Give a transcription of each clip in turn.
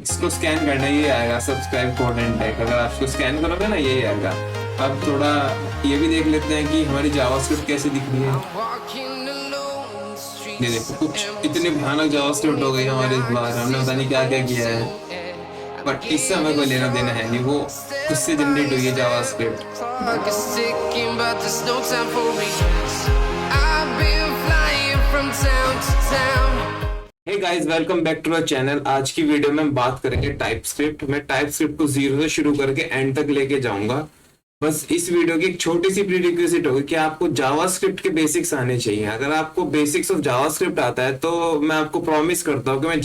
इसको स्कैन करना, ये आएगा सब्सक्राइब कोड एंड टैग। अगर आप इसको स्कैन करोगे ना यही आएगा। अब थोड़ा ये भी देख लेते हैं कि हमारी जावास्क्रिप्ट कैसे दिख रही है। ये देखो कुछ इतनी भयानक जावास्क्रिप्ट हो गई हमारे इस बार, हमने पता नहीं क्या क्या किया है, बट इससे हमें कोई लेना देना है नहीं, वो खुद से जनरेट हुई है JavaScript. Hey guys, welcome back to our channel. आज की वीडियो में हम बात करेंगे टाइपस्क्रिप्ट। मैं टाइपस्क्रिप्ट को जीरो से शुरू करके एंड तक लेके जाऊंगा। बस इस वीडियो की एक छोटी सी प्रीरिक्विजिट होगी कि आपको जावास्क्रिप्ट के बेसिक्स आने चाहिए। अगर आपको बेसिक्स ऑफ जावास्क्रिप्ट आता है तो मैं आपको प्रॉमिस करता हूँ कि मैं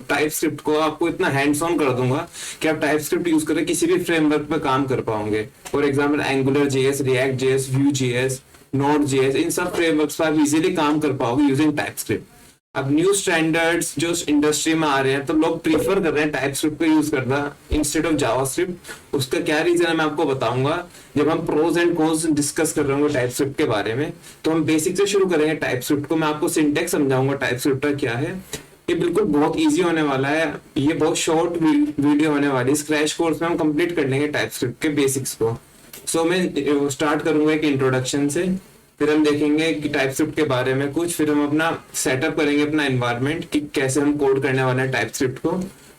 टाइपस्क्रिप्ट को आपको इतना हैंड्स ऑन कर दूंगा कि आप टाइपस्क्रिप्ट यूज करके किसी भी फ्रेमवर्क पे काम कर पाओगे। For example Angular JS, React JS, Vue JS, Node JS, इन सब फ्रेमवर्क्स पर आप इजीली काम कर पाओगे यूजिंग टाइपस्क्रिप्ट। अब न्यू स्टैंडर्ड्स जो इंडस्ट्री में आ रहे हैं तो लोग प्रीफर कर रहे हैं टाइपस्क्रिप्ट को यूज करना इंस्टेड ऑफ जावास्क्रिप्ट। उसका क्या रीजन है मैं आपको बताऊंगा। जब हम प्रोज एंड कॉन्स डिस्कस कर रहे होंगे टाइपस्क्रिप्ट के बारे में तो हम बेसिक से शुरू करेंगे टाइपस्क्रिप्ट को। मैं आपको सिंटेक्स समझाऊंगा टाइपस्क्रिप्ट का क्या है। ये बिल्कुल बहुत इजी होने वाला है, ये बहुत शॉर्ट वीडियो होने वाली है। इस क्रैश कोर्स में हम कंप्लीट कर लेंगे टाइपस्क्रिप्ट के बेसिक्स को। सो मैं स्टार्ट करूंगा एक इंट्रोडक्शन से, फिर हम देखेंगे कि टाइपस्क्रिप्ट के बारे में कुछ, फिर हम अपना सेटअप करेंगे अपना एनवायरनमेंट कि कैसे हम कोड करने वाले हैं टाइपस्क्रिप्ट को,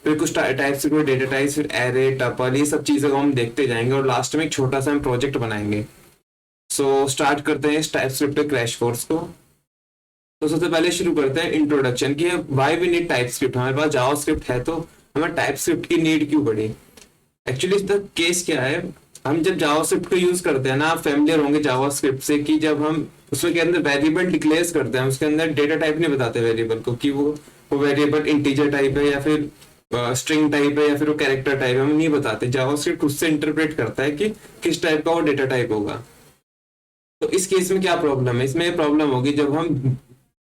फिर कुछ टाइपस्क्रिप्ट में डेटा टाइप्स, फिर एरे, टपल, ये सब चीज़ों को हम देखते जाएंगे और लास्ट में एक छोटा सा हम प्रोजेक्ट बनाएंगे। सो स्टार्ट करते हैं इस टाइपस्क्रिप्ट के क्रैश कोर्स को। तो सबसे पहले शुरू करते हैं इंट्रोडक्शन की व्हाई वी नीड टाइपस्क्रिप्ट। हमारे पास जावास्क्रिप्ट है तो हमें टाइपस्क्रिप्ट की नीड क्यों पड़ी। एक्चुअली इसका केस क्या है, हम जब जावास्क्रिप्ट को यूज करते हैं ना, आप फेमिलियर होंगे जावास्क्रिप्ट से, कि जब हम उसके अंदर वेरिएबल डिक्लेयर करते हैं, उसके अंदर डेटा टाइप नहीं बताते वेरिएबल को कि वो वेरिएबल इंटीजर टाइप है या फिर स्ट्रिंग टाइप है या फिर वो कैरेक्टर टाइप है, हम नहीं बताते। जावास्क्रिप्ट उससे इंटरप्रेट करता है कि किस टाइप का वो डेटा टाइप होगा। तो इस केस में क्या प्रॉब्लम है, इसमें प्रॉब्लम होगी जब हम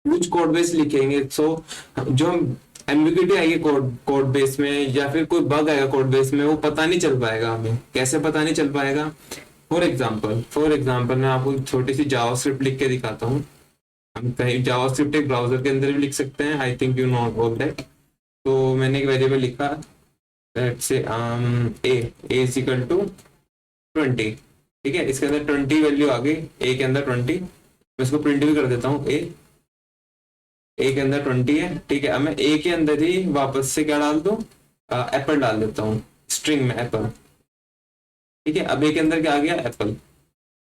कुछ कोड बेस लिखेंगे। सो जो हम एम्बिग्यूटी आएगी कोड बेस में या फिर कोई बग आएगा कोड बेस में, वो पता नहीं चल पाएगा हमें। कैसे पता नहीं चल पाएगा? फॉर एग्जांपल मैं आपको छोटी सी जावास्क्रिप्ट लिख के दिखाता हूँ। हम कहीं जावास्क्रिप्ट एक ब्राउजर के अंदर भी लिख सकते हैं, आई think you know about that. तो मैंने एक वेरिएबल लिखा, let's say A is equal to 20। ठीक है, इसके अंदर 20 वैल्यू आ गई, ए के अंदर 20। मैं इसको प्रिंट भी कर देता हूँ, ए के अंदर 20 है। ठीक है, अब मैं ए के अंदर ही वापस से क्या डाल दूं, एप्पल डाल देता हूँ, स्ट्रिंग में एप्पल। ठीक है, अब ए के अंदर क्या आ गया, एप्पल।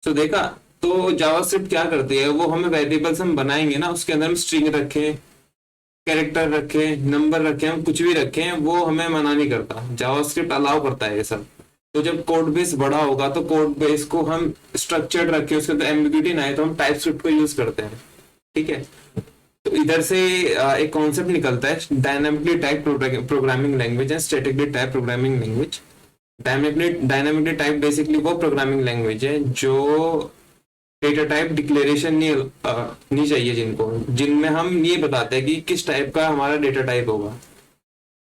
तो देखा, तो जावास्क्रिप्ट क्या करती है, वो हमें वेरिएबल्स हम बनाएंगे ना, उसके अंदर हम स्ट्रिंग रखें, कैरेक्टर रखें, नंबर रखें, हम कुछ भी रखें, वो हमें मना नहीं करता। जावास्क्रिप्ट अलाउ करता है ये सब। तो जब कोड बेस बड़ा होगा तो कोड बेस को हम स्ट्रक्चर्ड रखें, उसके अंदर एम्बिग्यूटी ना आए, तो हम टाइपस्क्रिप्ट को यूज करते हैं। ठीक है, तो इधर से एक कॉन्सेप्ट निकलता है dynamically type programming language and statically type programming language. Dynamically type basically वो प्रोग्रामिंग लैंग्वेज है जो डेटा टाइप डिक्लेरेशन नहीं चाहिए, जिनमें हम ये बताते हैं कि किस टाइप का हमारा डेटा टाइप होगा।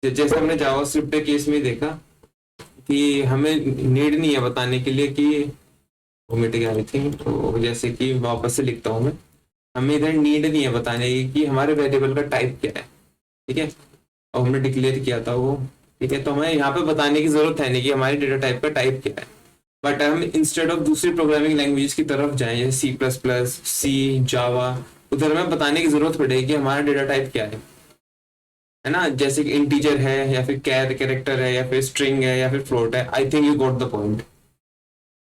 जैसे हमने जावास्क्रिप्ट के केस में देखा कि हमें नीड नहीं है बताने के लिए कि वो मिट गया आई थिंक। तो जैसे कि वापस से लिखता हूँ मैं, हमें इधर नीड नहीं है बताने की कि हमारे वेरिएबल का टाइप क्या है। ठीक है, और हमने डिक्लेयर किया था वो। ठीक है, तो हमें यहाँ पे बताने की जरूरत है नहीं कि हमारे डेटा टाइप का टाइप क्या है। बट हम इंस्टेड ऑफ दूसरी प्रोग्रामिंग लैंग्वेज की तरफ जाएं, जैसे C++, जावा, उधर हमें बताने की जरूरत पड़ेगी कि हमारा डेटा टाइप क्या है ना। जैसे कि इंटीजर है या फिर कैरेक्टर है या फिर स्ट्रिंग है या फिर फ्लोट है। आई think you got the point.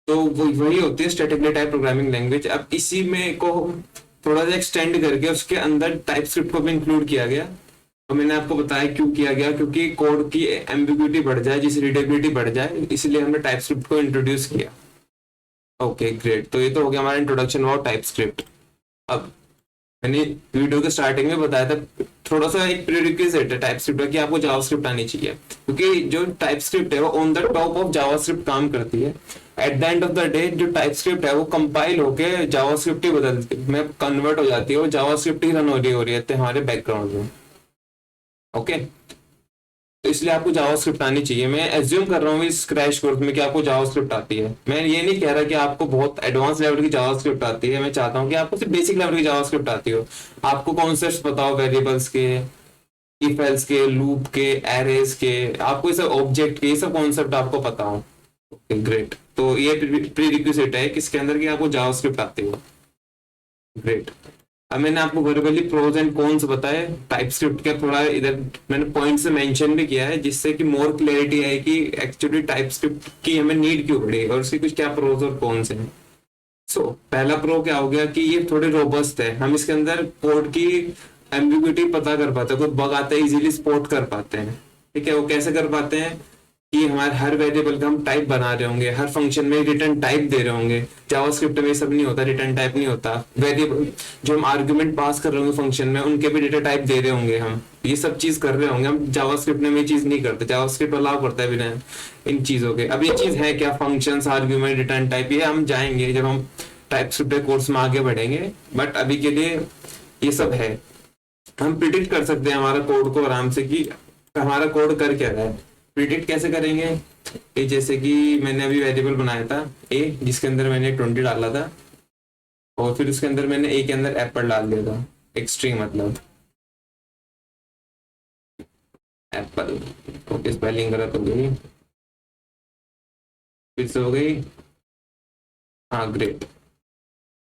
तो वही होती है स्टैटिकली टाइप प्रोग्रामिंग लैंग्वेज। अब इसी में को थोड़ा सा एक्सटेंड करके उसके अंदर टाइपस्क्रिप्ट को भी इंक्लूड किया गया। तो मैंने आपको बताया क्यों किया गया, क्योंकि कोड की एम्बिग्यूटी बढ़ जाए, जिससे रीडेबिलिटी बढ़ जाए, इसलिए हमने टाइपस्क्रिप्ट को इंट्रोड्यूस किया। ओके ग्रेट, तो ये तो हो गया हमारा इंट्रोडक्शन अबाउट टाइपस्क्रिप्ट। अब मैंने वीडियो के स्टार्टिंग में बताया था थोड़ा सा एक प्रीरिक्विजिट है टाइपस्क्रिप्ट का कि आपको जावास्क्रिप्ट आनी चाहिए, क्योंकि जो टाइपस्क्रिप्ट है वो on the top of JavaScript काम करती है। Eight the end of the day जो टाइपस्क्रिप्ट है वो कंपाइल होके जावास्क्रिप्ट ही में कन्वर्ट हो जाती है, वो जावास्क्रिप्ट ही रन हो रही है हमारे बैकग्राउंड में। ओके, तो इसलिए आपको जावास्क्रिप्ट आनी चाहिए। मैं एज्यूम कर रहा हूँ इस क्रैश कोर्स में कि आपको जावास्क्रिप्ट आती है। मैं ये नहीं कह रहा कि आपको बहुत एडवांस लेवल की जावास्क्रिप्ट आती है, मैं चाहता हूँ कि आपको सिर्फ बेसिक लेवल की जावास्क्रिप्ट आती हो, आपको कॉन्सेप्ट्स पता हो वेरिएबल्स के, इफ एल्स के, लूप के, एरेज के, आपको ये सब ऑब्जेक्ट के, ये सब कॉन्सेप्ट आपको पता हो। Okay great. तो ये प्री रिक्विजिट है किसके अंदर कि आपको जावास्क्रिप्ट आती हो। ग्रेट। अब मैंने आपको वर्बली प्रोज एंड कॉन्स बताए टाइप स्क्रिप्ट का, थोड़ा इधर मैंने पॉइंट से मेंशन भी किया है जिससे कि मोर क्लैरिटी आए कि एक्चुअली टाइप स्क्रिप्ट की हमें नीड क्यों पड़ी और उसकी कुछ क्या प्रोज और कॉन्स हैं। सो पहला प्रो क्या हो गया कि ये थोड़े रोबस्ट है, हम इसके अंदर कोड की एम्बिग्युइटी पता कर पाते हैं, कोई बग आता है इजीली स्पॉट कर पाते हैं। ठीक है, वो कैसे कर पाते हैं कि हमारे हर वेरिएबल का हम टाइप बना रहे होंगे, हर फंक्शन में रिटर्न टाइप दे रहे होंगे। जावास्क्रिप्ट में ये सब नहीं होता, रिटर्न टाइप नहीं होता। वेरिएबल जो हम आर्गुमेंट पास कर रहे होंगे फंक्शन में, उनके भी डेटा टाइप दे रहे होंगे, हम ये सब चीज कर रहे होंगे। हम जावास्क्रिप्ट में ये चीज नहीं करते, जावास्क्रिप्ट अलाउ करता है बिना इन चीजों के। अब ये चीज है क्या, फंक्शंस, आर्गुमेंट, रिटर्न टाइप, ये हम जाएंगे जब हम टाइप स्क्रिप्ट कोर्स में आगे बढ़ेंगे, बट अभी के लिए ये सब है। हम प्रिडिक्ट कर सकते हैं हमारा कोड को आराम से कि हमारा कोड कर क्या रहा है। प्रिडिक्ट कैसे करेंगे, ये जैसे कि मैंने अभी वेरिएबल बनाया था ए, जिसके अंदर मैंने 20 डाला था और फिर उसके अंदर मैंने ए के अंदर एप्पल डाल दिया था, एक स्ट्रिंग मतलब एप्पल। ओके, स्पेलिंग गलत हो गई, फिर से हो गई। हाँ ग्रेट।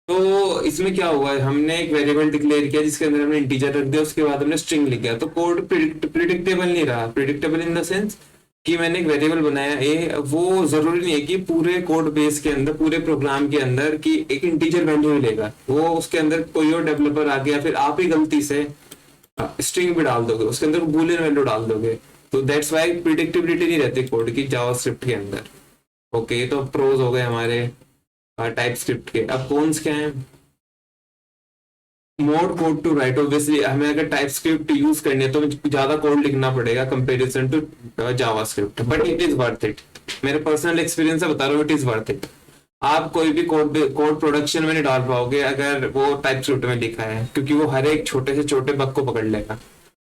तो इसमें क्या हुआ है, हमने एक वेरिएबल डिक्लेयर किया जिसके अंदर हमने इंटीजर रख दिया, उसके बाद हमने स्ट्रिंग लिख दिया। तो कोड प्रिडिक्टेबल नहीं रहा। प्रिडिक्टेबल इन द सेंस कि मैंने एक वेरिएबल बनाया ए, वो जरूरी नहीं है कि पूरे कोड बेस के अंदर, पूरे प्रोग्राम के अंदर कि एक इंटीजर वैल्यू लेगा। वो उसके अंदर कोई और डेवलपर आ गया, फिर आप ही गलती से स्ट्रिंग भी डाल दोगे, उसके अंदर बूलियन वैल्यू डाल दोगे। तो दैट्स वाई प्रिडिक्टेबिलिटी नहीं रहती कोड की जावास्क्रिप्ट के अंदर। ओके, तो प्रोज हो गए हमारे टाइप स्क्रिप्ट के। अब कौन क्या है, मोर कोड टू राइट। ऑब्वियसली हमें अगर टाइप स्क्रिप्ट यूज करनी है तो ज्यादा कोड लिखना पड़ेगा comparison to JavaScript, but it is worth it. मेरे पर्सनल एक्सपीरियंस से बता रहा हूँ, इट इज वर्थ इट। आप कोई भी कोड प्रोडक्शन में नहीं डाल पाओगे अगर वो टाइप स्क्रिप्ट में लिखा है, क्योंकि वो हर एक छोटे से छोटे बग को पकड़ लेगा।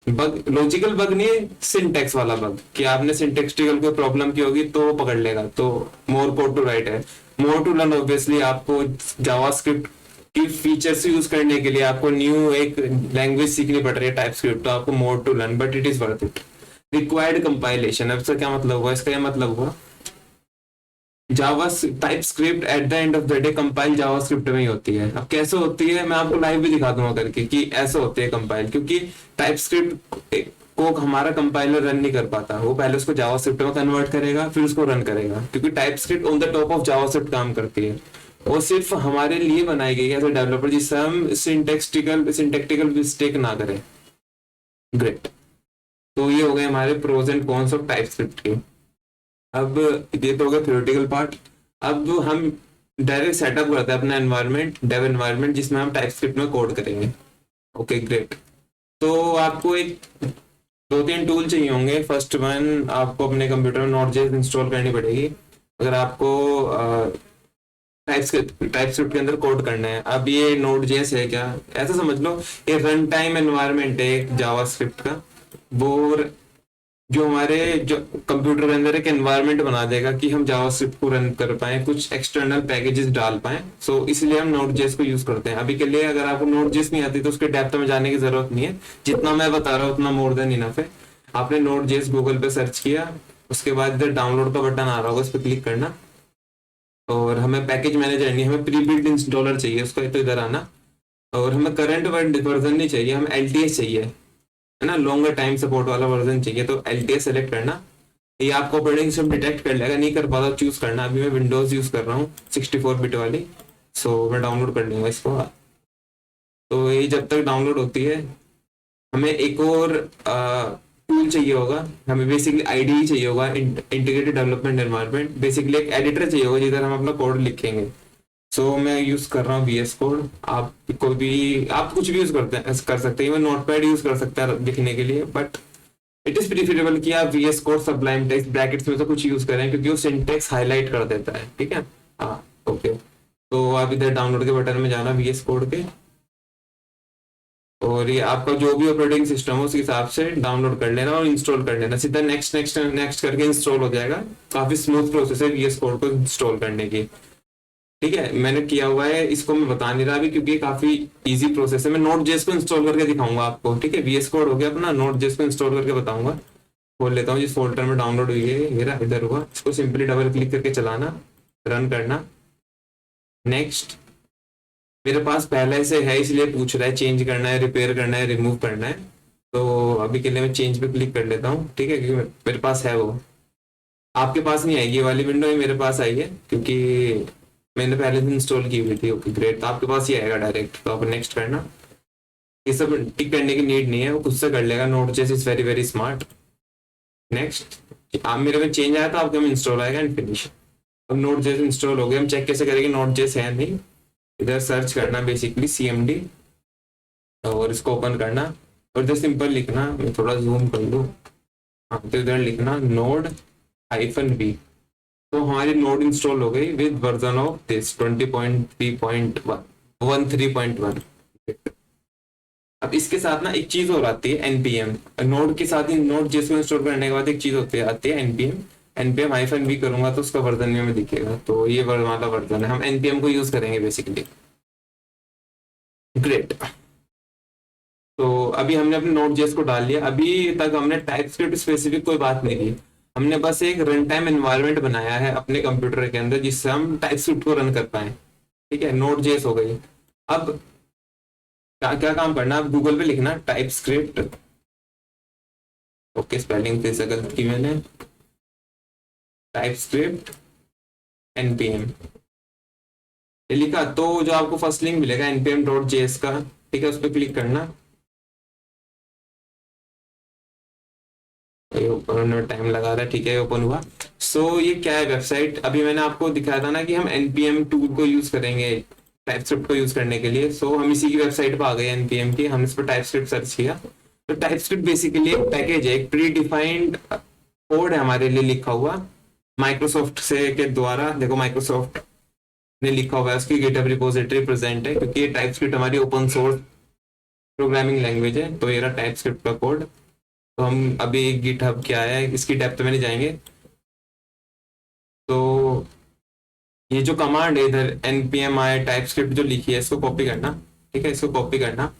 बग लॉजिकल बग नहीं है, सिंटेक्स वाला बग, कि आपने सिंटेक्सटिकल कोई प्रॉब्लम की होगी तो वो पकड़ लेगा। तो मोर कोड टू राइट है। मोर टू लर्न, ऑब्वियसली आपको जावास्क्रिप्ट की फीचर्स यूज करने के लिए आपको न्यू एक लैंग्वेज सीखनी पड़ रही है टाइप स्क्रिप्ट, तो आपको more to learn, but it is worth it. Required compilation, अब इसका क्या मतलब हुआ, इसका यह मतलब हुआ Java TypeScript at the end of the day compile JavaScript में ही होती है। अब कैसे होती है मैं आपको लाइव भी दिखा दूंगा करके कि ऐसे होती है कंपाइल, क्योंकि टाइप स्क्रिप्ट को हमारा कंपाइलर रन नहीं कर पाता। वो पहले उसको जावास्क्रिप्ट में कन्वर्ट करेगा, फिर उसको रन करेगा, क्योंकि type script on the top of JavaScript काम करती है। वो सिर्फ हमारे लिए बनाई गई है एज ए डेवलपर, जिससे हम सिंटेक्टिकल मिस्टेक ना करें। ग्रेट। तो ये हो गए हमारे pros and cons of TypeScript के। अब ये तो हो गया थ्योरेटिकल पार्ट। अब हम डायरेक्ट सेटअप करते हैं अपना एनवायरनमेंट, डेव एनवायरनमेंट, जिसमें हम टाइप स्क्रिप्ट में कोड करेंगे। Okay great. तो आपको एक 2-3 टूल चाहिए होंगे। फर्स्ट वन, आपको अपने कंप्यूटर में नोड.जेएस इंस्टॉल करनी पड़ेगी अगर आपको टाइप स्क्रिप्ट के अंदर कोड करना है। अब ये नोड.जेएस है क्या, ऐसा समझ लो ये रन टाइम एनवायरनमेंट है एक जावास्क्रिप्ट का, वो जो हमारे जो कंप्यूटर के अंदर एक एनवायरनमेंट बना देगा कि हम जावास्क्रिप्ट को रन कर पाए, कुछ एक्सटर्नल पैकेजेस डाल पाए। सो इसलिए हम नोड.जेएस को यूज करते हैं। अभी के लिए अगर आपको नोड.जेएस नहीं आती तो उसके डेप्थ में जाने की जरूरत नहीं है, जितना मैं बता रहा हूँ उतना मोर देन इनफ है। आपने नोड.जेएस गूगल पे सर्च किया, उसके बाद इधर डाउनलोड का बटन आ रहा होगा, उस पर क्लिक करना और हमें पैकेज मैनेजर नहीं, हमें प्री बिल्ट इंस्टॉलर चाहिए उसका, तो इधर आना। और हमें करंट वर्जन नहीं चाहिए, हमें एलटीएस चाहिए, है ना, लॉन्गर टाइम सपोर्ट वाला वर्जन चाहिए। तो एलटीएस सेलेक्ट करना, ये आपको ऑपरेटिंग सिस्टम डिटेक्ट कर लेगा, नहीं कर पाता चूज करना। अभी मैं विंडोज यूज कर रहा हूँ 64 बिट वाली, सो मैं डाउनलोड कर लूंगा इसको। तो ये जब तक डाउनलोड होती है हमें एक और टूल चाहिए होगा, हमें बेसिकली आईडीई चाहिए होगा, इंटीग्रेटेड डेवलपमेंट एनवायरनमेंट। बेसिकली एक एडिटर चाहिए होगा जिधर हम अपना कोड लिखेंगे। सो मैं यूज कर रहा हूँ VS कोड। आप कोई भी, आप कुछ भी यूज कर सकते हैं, मैं नोटपैड यूज कर सकता है लिखने के लिए, बट इट इज प्रीफरेबल कि आप VS code Sublime text brackets में तो कुछ यूज करें, क्योंकि वो सिंटेक्स हाईलाइट कर देता है। ठीक है, हाँ ओके। तो आप इधर डाउनलोड के बटन में जाना VS कोड के, और ये आपका जो भी ऑपरेटिंग सिस्टम हो उस हिसाब से डाउनलोड कर लेना और इंस्टॉल कर लेना। सीधा नेक्स्ट नेक्स्ट नेक्स्ट करके इंस्टॉल हो जाएगा। काफी स्मूथ प्रोसेस है VS कोड को इंस्टॉल करने की। ठीक है, मैंने किया हुआ है, इसको मैं बता नहीं रहा अभी क्योंकि ये काफी इजी प्रोसेस है। मैं नोट जेएस को इंस्टॉल करके दिखाऊंगा आपको, ठीक है। वीएस कोड हो गया अपना, नोट जेएस को इंस्टॉल करके बताऊंगा। खोल लेता हूँ जिस फोल्डर में डाउनलोड हुई है, मेरा इधर हुआ। इसको सिंपली डबल क्लिक करके चलाना, रन करना, नेक्स्ट। मेरे पास पहले से है इसलिए पूछ रहा है चेंज करना है, रिपेयर करना है, रिमूव करना है। तो अभी के लिए मैं चेंज पे क्लिक कर लेता हूँ, ठीक है, क्योंकि मेरे पास है वो। आपके पास नहीं आएगी ये वाली विंडो, ये मेरे पास आई है क्योंकि मैंने पहले से इंस्टॉल की हुई थी। ओके ग्रेट, तो आपके पास ही आएगा डायरेक्ट। तो आप नेक्स्ट करना, ये सब टिक करने की नीड नहीं है, वो खुद से कर लेगा। Note JS is very very smart. Next, आप मेरे में चेंज आया तो आपके में इंस्टॉल आएगा एंड फिनिश। अब नोट जेएस इंस्टॉल हो गया। हम चेक कैसे करेंगे नोट जेएस है नहीं। इधर सर्च करना बेसिकली CMD और इसको ओपन करना और इधर सिंपल लिखना, मैं थोड़ा जूम कर लूँ। हाँ, तो इधर लिखना नोड -v। तो हमारी नोड इंस्टॉल हो गई विद वर्जन ऑफ दिस 20.3.1 अब इसके साथ ना एक चीज और आती है npm। नोड के साथ ही नोड जिसको इंस्टॉल करने के बाद एक चीज होती है आती है npm -v करूंगा तो उसका वर्जन में दिखेगा। तो ये वाला वर्जन है, हम npm को यूज करेंगे बेसिकली। ग्रेट, तो अभी हमने अपने नोड जेएस को डाल लिया। अभी तक हमने टाइप स्क्रिप्ट स्पेसिफिक कोई बात नहीं की। हमने बस एक रन टाइम एनवायरनमेंट बनाया है अपने कंप्यूटर के अंदर जिससे हम टाइप स्क्रिप्ट को रन कर पाए, ठीक है। नोड जेएस हो गई। अब क्या क्या काम करना, अब गूगल पे लिखना टाइप स्क्रिप्ट। ओके, स्पेलिंग फिर से गलत की मैंने। टाइप स्क्रिप्ट npm ये लिखा तो जो आपको फर्स्ट लिंक मिलेगा npm.js का, ठीक है, उस पर क्लिक करना। ओपन में टाइम लगा रहा है, ठीक है, ओपन हुआ। सो ये क्या है वेबसाइट, अभी मैंने आपको दिखाया था ना कि हम npm टूल को यूज करेंगे टाइप स्क्रिप्ट को यूज करने के लिए। सो हम इसी की वेबसाइट पर आ गए npm की। हमने इस पर टाइप स्क्रिप्ट सर्च किया। तो टाइप स्क्रिप्ट बेसिकली एक पैकेज है, एक प्री डिफाइंड कोड है हमारे लिए लिखा हुआ माइक्रोसॉफ्ट से के द्वारा। देखो माइक्रोसॉफ्ट ने लिखा हुआ है, उसकी गिटहब रिपोजिटरी प्रेजेंट है क्योंकि ये टाइप स्क्रिप्ट हमारी ओपन सोर्स प्रोग्रामिंग लैंग्वेज है। तो ये रहा टाइप स्क्रिप्ट का कोड। तो हम अभी गिटहब क्या है इसकी डेप्थ में नहीं जाएंगे। तो ये जो कमांड है इधर npm i टाइप स्क्रिप्ट जो लिखी है इसको कॉपी करना, ठीक है, इसको कॉपी करना।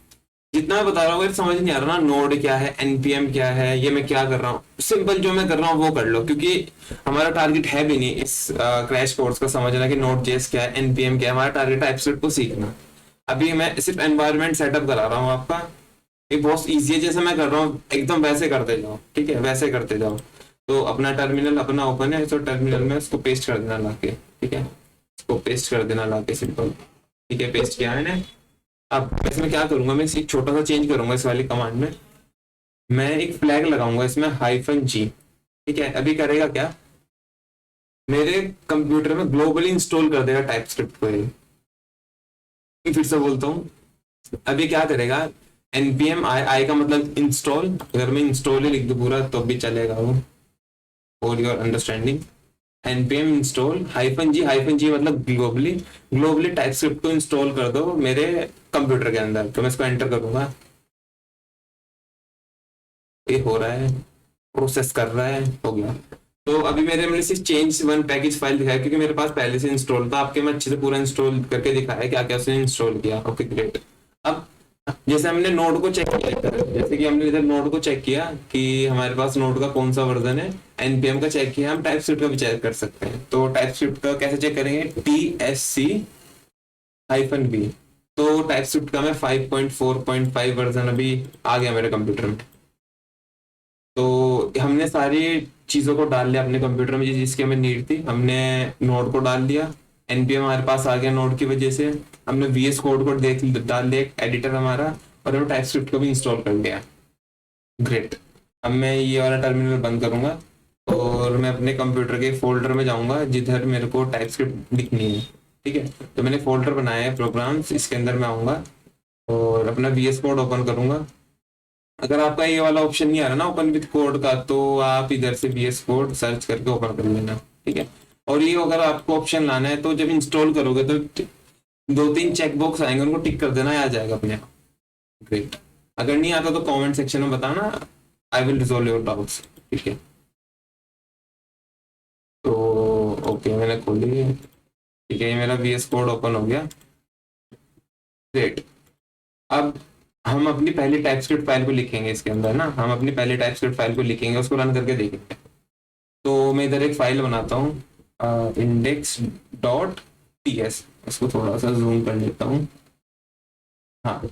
जितना मैं बता रहा हूँ समझ नहीं आ रहा ना, नोड क्या है, npm क्या है, ये मैं क्या कर रहा हूँ, सिंपल जो मैं कर रहा हूँ वो कर लो क्योंकि हमारा टारगेट है भी नहीं इस क्रैश कोर्स का समझना कि नोड जेएस क्या है, npm क्या है। हमारा टारगेट टाइप स्क्रिप्ट को सीखना। अभी मैं सिर्फ एनवायरनमेंट सेटअप करा रहा हूँ आपका। ये बहुत ईजी है, जैसे मैं कर रहा हूँ एकदम वैसे करते जाओ, ठीक है, वैसे करते जाओ। तो अपना टर्मिनल अपना ओपन है, तो टर्मिनल में उसको पेस्ट कर देना लाके, ठीक है, इसको पेस्ट कर देना लाके सिंपल, ठीक है, पेस्ट किया मैंने। अब इसमें क्या करूंगा, मैं एक छोटा सा चेंज करूंगा इस वाली कमांड में। मैं एक फ्लैग लगाऊंगा इसमें -g, ठीक है। अभी करेगा क्या, मेरे कंप्यूटर में ग्लोबली इंस्टॉल कर देगा टाइप स्क्रिप्ट को। ये फिर से बोलता हूँ, अभी क्या करेगा, npm i का मतलब इंस्टॉल। अगर मैं इंस्टॉल ही लिख दूं पूरा तो भी चलेगा वो, for your understanding. npm install -g मतलब ग्लोबली। ग्लोबली टाइप स्क्रिप्ट को इंस्टॉल कर दो मेरे कंप्यूटर के अंदर। तो मैं इसको एंटर करूंगा, ये हो रहा है, प्रोसेस कर रहा है, हो गया। तो अभी मेरे में सिर्फ चेंज वन पैकेज फाइल दिखाया क्योंकि मेरे पास पहले से इंस्टॉल था। आपके में अच्छे से पूरा इंस्टॉल करके दिखाया क्या क्या उसने इंस्टॉल किया। Okay great. अब जैसे हमने नोड को चेक किया इधर, जैसे कि हमने इधर नोड को चेक किया कि हमारे पास नोड का कौन सा वर्जन है, npm का चेक किया, हम टाइप स्क्रिप्ट का भी चेक कर सकते हैं। तो टाइप स्क्रिप्ट का कैसे चेक करेंगे, tsc-v। तो टाइप स्क्रिप्ट का मैं 5.4.5 वर्जन अभी आ गया मेरे कंप्यूटर में। तो हमने सारी चीजों को डाल लिया अपने कंप्यूटर में जिसकी हमें नीड थी। हमने नोड को डाल दिया, npm हमारे पास आ गया नोड की वजह से। हमने VS कोड को देख डाल दिया, एक एडिटर हमारा, और हमने टाइप स्क्रिप्ट को भी इंस्टॉल कर लिया। ग्रेट। अब मैं ये वाला टर्मिनल बंद करूंगा और मैं अपने कंप्यूटर के फोल्डर में जाऊंगा जिधर मेरे को टाइप स्क्रिप्ट दिखनी है, ठीक है। तो मैंने फोल्डर बनाया है प्रोग्राम्स, इसके अंदर मैं आऊंगा और अपना VS कोड ओपन करूंगा। अगर आपका ये वाला ऑप्शन नहीं आ रहा ना ओपन विद कोड का, तो आप इधर से VS कोड सर्च करके ओपन कर लेना, ठीक है। और ये अगर आपको ऑप्शन लाना है तो जब इंस्टॉल करोगे तो 2-3 चेक बॉक्स आएंगे, उनको टिक कर देना, आ जाएगा अपने आप। ग्रेट। अगर नहीं आता तो कमेंट सेक्शन में बताना, I will resolve your doubts, ठीक है। तो ओके, मैंने खोली। ठीक है, ये मेरा VS कोड ओपन हो गया। ग्रेट। अब हम अपनी पहली टाइपस्क्रिप्ट फाइल को लिखेंगे इसके अंदर ना, हम अपनी पहली टाइपस्क्रिप्ट फाइल को लिखेंगे, उसको रन करके देखेंगे। तो मैं इधर एक फाइल बनाता हूँ, index.ts। इसको थोड़ा सा जूम कर लेता हूँ। हाँ,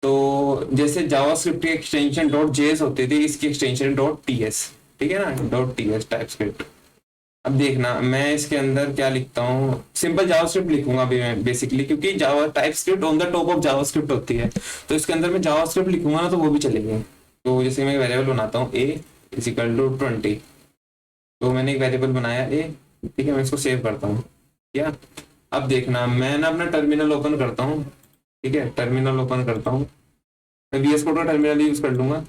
तो जैसे जावास्क्रिप्ट की एक्सटेंशन .js होती थी, इसकी एक्सटेंशन .ts। ठीक है ना, .ts टाइपस्क्रिप्ट। अब देखना मैं इसके अंदर क्या लिखता हूँ, सिंपल जावास्क्रिप्ट लिखूंगा अभी मैं बेसिकली, क्योंकि Java TypeScript on the top of JavaScript होती है। तो इसके अंदर मैं जावास्क्रिप्ट लिखूंगा ना तो वो भी चलेंगे। तो जैसे मैं वेरिएबल बनाता हूँ a = 20। तो मैंने एक वेरिएबल बनाया a। ठीक है, मैं इसको सेव करता हूँ। क्या, अब देखना मैं ना अपना टर्मिनल ओपन करता हूँ। ठीक है, टर्मिनल ओपन करता हूँ। मैं VS कोड का टर्मिनल यूज कर लूंगा,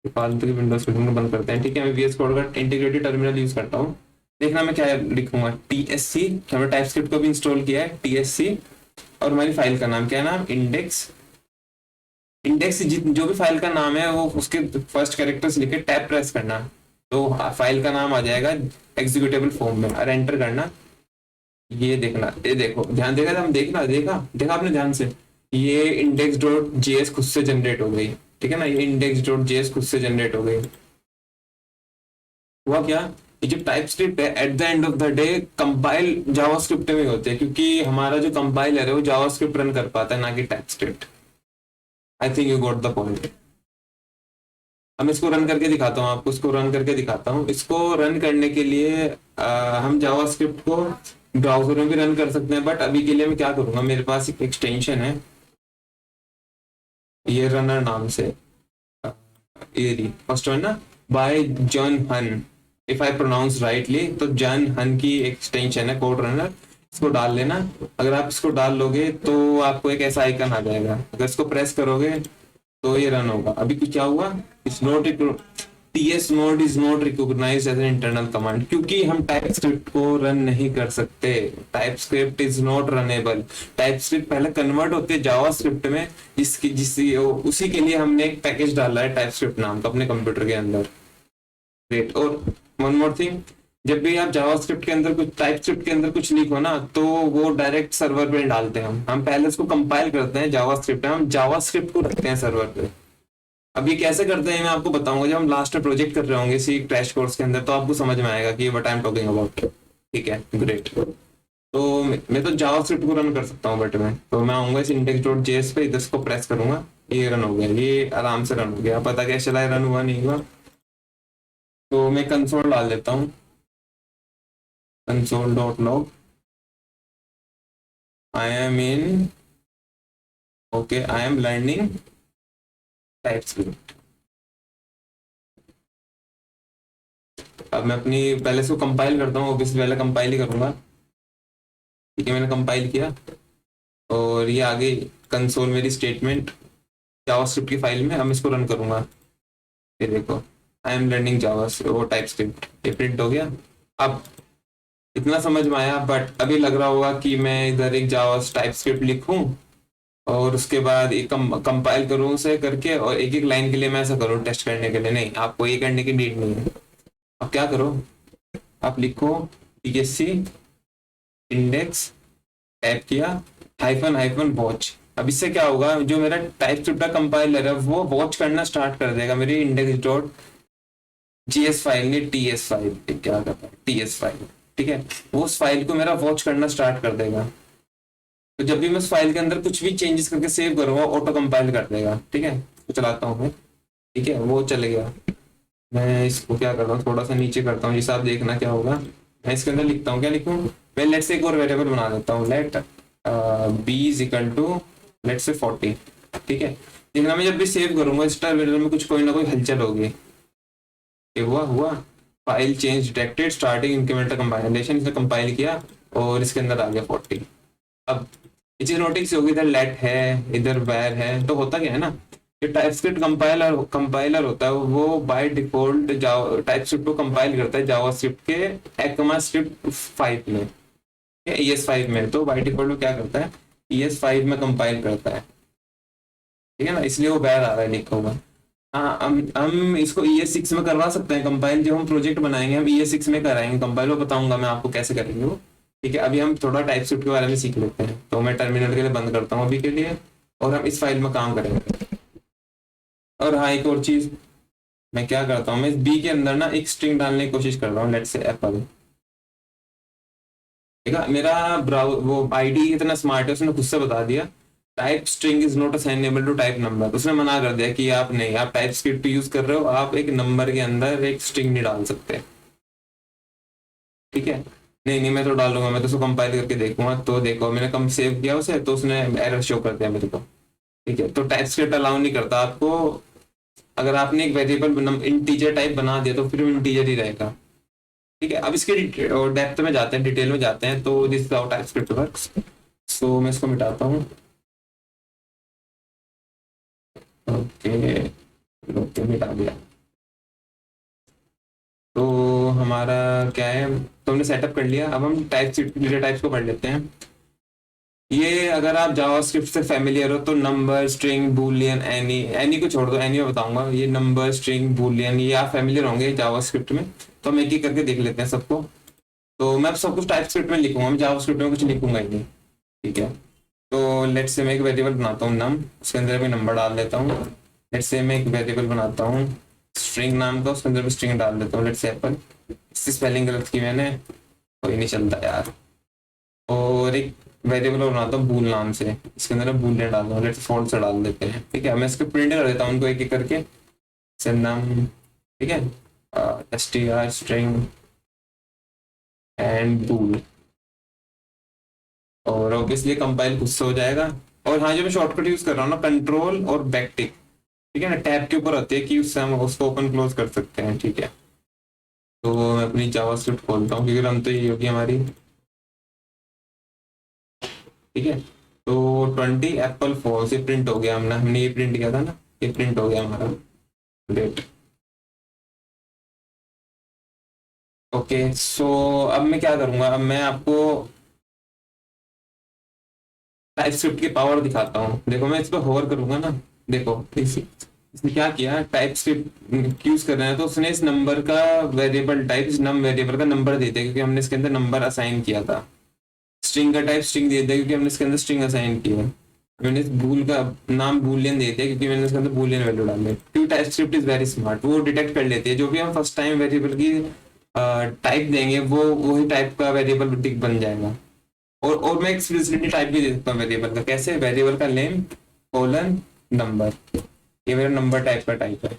फालतू की विंडोज बंद करते हैं। ठीक है, मैं VS कोड का इंटीग्रेटेड टर्मिनल यूज करता हूँ। देखना मैं क्या लिखूंगा, TSC। हमने टाइपस्क्रिप्ट को भी इंस्टॉल किया है, TSC। और हमारी फाइल का नाम क्या है, नाम इंडेक्स। इंडेक्स जो भी फाइल का नाम है वो उसके फर्स्ट कैरेक्टर्स लिखे टैब प्रेस करना, तो फाइल का नाम आ जाएगा एग्जीक्यूटेबल फॉर्म में, और एंटर करना। ये देखना, ये देखो, ध्यान देगा, हम देखना, देखा देखा आपने ध्यान से, ये index.js खुद से जनरेट हो गई। ठीक है ना, ये index.js खुद से जनरेट हो गई। हुआ क्या, ये जो टाइपस्क्रिप्ट है eight the end of the day compile JavaScript में होते हैं, क्योंकि हमारा जो कंपाइलर है वो जावास्क्रिप्ट रन कर पाता है, ना कि TypeScript. I think you got the point. अब इसको रन करके दिखाता हूँ आपको, इसको रन करके दिखाता हूँ। इसको रन करने के लिए हम जावास्क्रिप्ट को ब्राउजर में भी रन कर सकते हैं, बट अभी के लिए मैं क्या करूंगा, मेरे पास एक एक्सटेंशन है ये रनर नाम से, ये फर्स्ट वन ना, बाय जॉन हन। इफ आई प्रोनाउंस राइटली, तो जॉन हन की एक्सटेंशन है कोड रनर। इसको डाल लेना। अगर आप इसको डाल लोगे तो आपको एक ऐसा आइकन आ जाएगा, अगर इसको प्रेस करोगे तो ये रन होगा। अभी कुछ क्या हुआ, it's not, ts node is not recognized as an internal command, क्योंकि हम टाइपस्क्रिप्ट को रन नहीं कर सकते। TypeScript is not runnable. TypeScript पहले कन्वर्ट होती है जावास्क्रिप्ट में, उसी के लिए हमने एक पैकेज डाला है टाइपस्क्रिप्ट नाम का अपने कंप्यूटर के अंदर। ग्रेट। और वन मोर थिंग, जब भी आप जावास्क्रिप्ट के अंदर कुछ, टाइपस्क्रिप्ट के अंदर कुछ लिखो ना, तो वो डायरेक्ट सर्वर पे डालते हैं। हम पहले उसको कंपाइल करते हैं जावास्क्रिप्ट में, हम जावास्क्रिप्ट को रखते हैं सर्वर पे। अब ये कैसे करते हैं मैं आपको बताऊंगा जब हम लास्ट में प्रोजेक्ट कर रहे होंगे इसी क्रैश कोर्स के अंदर, तो आपको समझ में आएगा कि what I am talking about. ठीक है, ग्रेट। तो मैं तो जावास्क्रिप्ट को रन कर सकता हूँ, बट मैं तो मैं आऊंगा इस index.js पे, इधर इसको प्रेस करूंगा, ये रन हो गया, ये आराम से रन हो गया। पता कैसे चला, रन हुआ नहीं हुआ। तो मैं कंसोल डाल देता हूँ, console.log, I am in, okay, I am learning TypeScript. अब मैं अपनी पहले इसको कंपाइल करता हूँ, ऑब्वियसली पहले कंपाइल ही करूंगा। ठीक है, मैंने कंपाइल किया और ये आगे कंसोल मेरी स्टेटमेंट जावास्क्रिप्ट की फाइल में, अब इसको रन करूंगा। ये देखो, आई एम लर्निंग जावा, वो टाइपस्क्रिप्ट, ये प्रिंट हो गया। अब इतना समझ में आया, बट अभी लग रहा होगा कि मैं इधर एक जावा टाइपस्क्रिप्ट लिखूं और उसके बाद एक कंपाइल करूं उसे करके, और एक एक लाइन के लिए मैं ऐसा करूं टेस्ट करने के लिए। नहीं, आपको ये करने की नीड नहीं है। अब क्या करो, आप लिखो TSC इंडेक्स, टाइप किया, हाइफन वॉच। अब इससे क्या होगा, जो मेरा टाइपस्क्रिप्ट का कंपाइलर है वो वॉच करना स्टार्ट कर देगा मेरी index.js फाइल ने, TS फाइल, क्या करता है TS फाइल। ठीक है, वो उस फाइल को मेरा वॉच करना स्टार्ट कर देगा। तो जब भी मैं उस फाइल के अंदर कुछ भी चेंजेस करके सेव करूंगा, ऑटो कंपाइल कर देगा। ठीक है, तो चलाता हूँ मैं। ठीक है, वो चले गया। मैं इसको क्या कर रहा हूँ, थोड़ा सा नीचे करता हूँ, जिससे आप देखना क्या होगा। मैं इसके अंदर लिखता हूँ, क्या लिखूँ, मैं लेट से एक और वेरिएबल बना देता हूँ, लेट b = लेट से 40। ठीक है, देखना मैं जब भी सेव करूंगा इस वेरिएबल में कुछ कोई ना कोई हलचल होगी। ये हुआ file change detected starting incremental compilation, इसने कंपाइल किया और इसके अंदर आ गया 40। अब ये चीज नोटिस होगी, इधर लेट है, इधर वैर है। तो होता क्या है ना, ये टाइपस्क्रिप्ट कंपाइलर होता है, वो बाय डिफॉल्ट टाइपस्क्रिप्ट को कंपाइल करता है जावास्क्रिप्ट के ECMAScript 5 में, ES5 में। तो बाय डिफॉल्ट वो क्या करता है, ES5 में कंपाइल करता है। ठीक है ना, इसलिए वो वैर आ रहा है लिखा हुआ। हाँ, हम इसको ES6 में करवा सकते हैं कंपाइल। जब हम प्रोजेक्ट बनाएंगे हम ES6 में कराएंगे कंपाइल, वो बताऊंगा मैं आपको कैसे करेंगे वो। ठीक है, अभी हम थोड़ा टाइप स्क्रिप्ट के बारे में सीख लेते हैं। तो मैं टर्मिनल के लिए बंद करता हूँ अभी के लिए, और हम इस फाइल में काम करेंगे। और हाँ, एक और चीज मैं क्या करता हूँ, मैं इस बी के अंदर ना एक स्ट्रिंग डालने की कोशिश कर रहा हूँ, लेट्स से एप्पल। ठीक है, मेरा ब्राउ वो आईडी इतना स्मार्ट है, उसने खुद से बता दिया type string is not assignable to type number. उसने मना कर दिया कि आप नहीं, आप टाइप स्क्रिप्ट यूज कर रहे हो, आप एक नंबर के अंदर एक स्ट्रिंग नहीं डाल सकते। ठीक है, नहीं नहीं, मैं तो डालूंगा, मैं तो उसको कंपाइल करके देखूंगा। तो देखो, मैंने कम सेव किया उसे, तो उसने एरर शो कर दिया मेरे को। ठीक है, तो टाइप स्क्रिप्ट अलाउ नहीं करता आपको। अगर आपने एक वेरिएबल इंटीजर टाइप बना दिया तो फिर वो इंटीजर ही रहेगा। ठीक है, अब इसके डेप्थ में जाते हैं, डिटेल में जाते हैं। तो this is how TypeScript works. So मैं इसको मिटाता हूँ। ओके, ओके, मिटा दिया। तो हमारा क्या है, तो हमने सेटअप कर लिया। अब हम टाइप डेटा टाइप्स को पढ़ लेते हैं। ये अगर आप जावास्क्रिप्ट से फेमिलियर हो तो number, string, Boolean, any, any को छोड़ दो, एनी में बताऊंगा। ये नंबर, स्ट्रिंग, बूलियन, ये आप फेमिलियर होंगे जावास्क्रिप्ट में। तो हम एक एक करके देख लेते हैं सबको। तो मैं अब सब कुछ टाइप स्क्रिप्ट में लिखूंगा, मैं जावास्क्रिप्ट में कुछ लिखूंगा ही नहीं। ठीक है, तो लेट्स से मैं एक वेरिएबल बनाता हूँ नम, उसके अंदर मैं नंबर डाल देता हूँ। लेट्स से मैं एक वेरिएबल बनाता हूँ स्ट्रिंग नाम का, उसके अंदर मैं स्ट्रिंग डाल देता हूँ, लेट्स से एप्पल। इसकी स्पेलिंग गलत की मैंने, कोई नहीं चलता यार। और एक वेरिएबल बनाता हूँ बूल नाम से, इसके अंदर बूलियन डाल दूँ, लेट्स फॉल्स से डाल देते हैं। ठीक है, मैं इसको प्रिंट कर देता हूँ उनको एक एक करके, से नाम। ठीक है, str स्ट्रिंग एंड बूल। और ऑब्वियसली कंपाइल खुद से हो जाएगा। और हाँ, जो मैं शॉर्टकट यूज कर रहा हूँ ना, कंट्रोल और बैक टिक, ठीक है ना, टैब के ऊपर होती है कि उससे हम उसको ओपन क्लोज कर सकते हैं। ठीक है, तो मैं अपनी जावास्क्रिप्ट खोलता हूँ, क्योंकि रन तो ये होगी हमारी। ठीक है, तो 20 एप्पल फॉल्स, ये प्रिंट हो गया। हमने ये प्रिंट किया था ना, ये प्रिंट हो गया हमारा। ग्रेट। ओके, सो अब मैं क्या करूंगा, अब मैं आपको टाइप स्क्रिप्ट की पावर दिखाता हूँ। देखो, मैं इस पर होवर करूंगा ना, देखो इसने क्या किया, टाइप स्क्रिप्ट यूज कर रहे हैं तो उसने इस नंबर का वेरिएबल टाइप, इस नम वेरिएबल का नंबर दे दिया, क्योंकि हमने इसके अंदर नंबर असाइन किया था। स्ट्रिंग का टाइप स्ट्रिंग दे दिया, क्योंकि हमने इसके अंदर स्ट्रिंग असाइन किया। मैंने इस बूल का नाम बूलियन दे दिया, क्योंकि मैंने इसके अंदर बूलियन वैल्यू डाली। क्योंकि type script is very smart, वो डिटेक्ट कर लेती है जो भी हम फर्स्ट टाइम वेरिएबल की टाइप देंगे, वो वही टाइप का वेरिएबल बन जाएगा। और मैं एक्सप्लिसिटली टाइप भी दे सकता हूँ वेरिएबल का। कैसे, वेरिएबल का नेम कोलन नंबर, ये मेरा नंबर टाइप का टाइप है।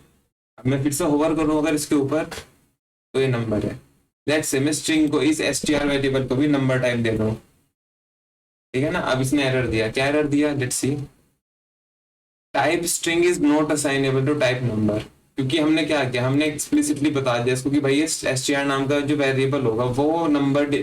अब मैं फिर से होवर करूँ अगर इसके ऊपर, तो ये नंबर है। लेट्स से मैं स्ट्रिंग को, इस str वेरिएबल को भी नंबर टाइप दे दूँ। ठीक है ना, अब इसने एरर दिया, क्या एरर दिया, let's see, type string is not assignable to type number. क्योंकि हमने क्या किया, हमने एक्सप्लिसिटली बता दिया इसको कि भाई ये str नाम का जो वेरिएबल होगा वो नंबर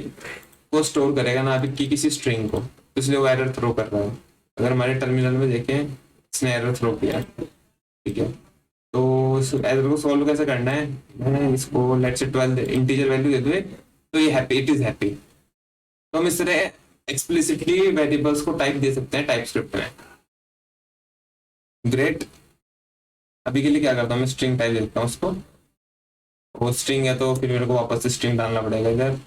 को स्टोर करेगा ना कि किसी स्ट्रिंग को, तो इसलिए वो एरर थ्रो कर रहा है। अगर हमारे टर्मिनल में देखें, इसने एरर थ्रो किया। ठीक है, तो इस एरर को सॉल्व कैसे करना है, मैं इसको लेट्स से 12 इंटीजर वैल्यू दे दूँ, तो ये हैप्पी, इट इज हैप्पी। तो हम इस तरह एक्सप्लिसिटली वेरिएबल्स को टाइप दे सकते हैं टाइप स्क्रिप्ट में। ग्रेट, अभी के लिए क्या करता हूँ, मैं स्ट्रिंग टाइप देता हूँ उसको। वो स्ट्रिंग है तो फिर मेरे को वापस से स्ट्रिंग डालना पड़ेगा इधर।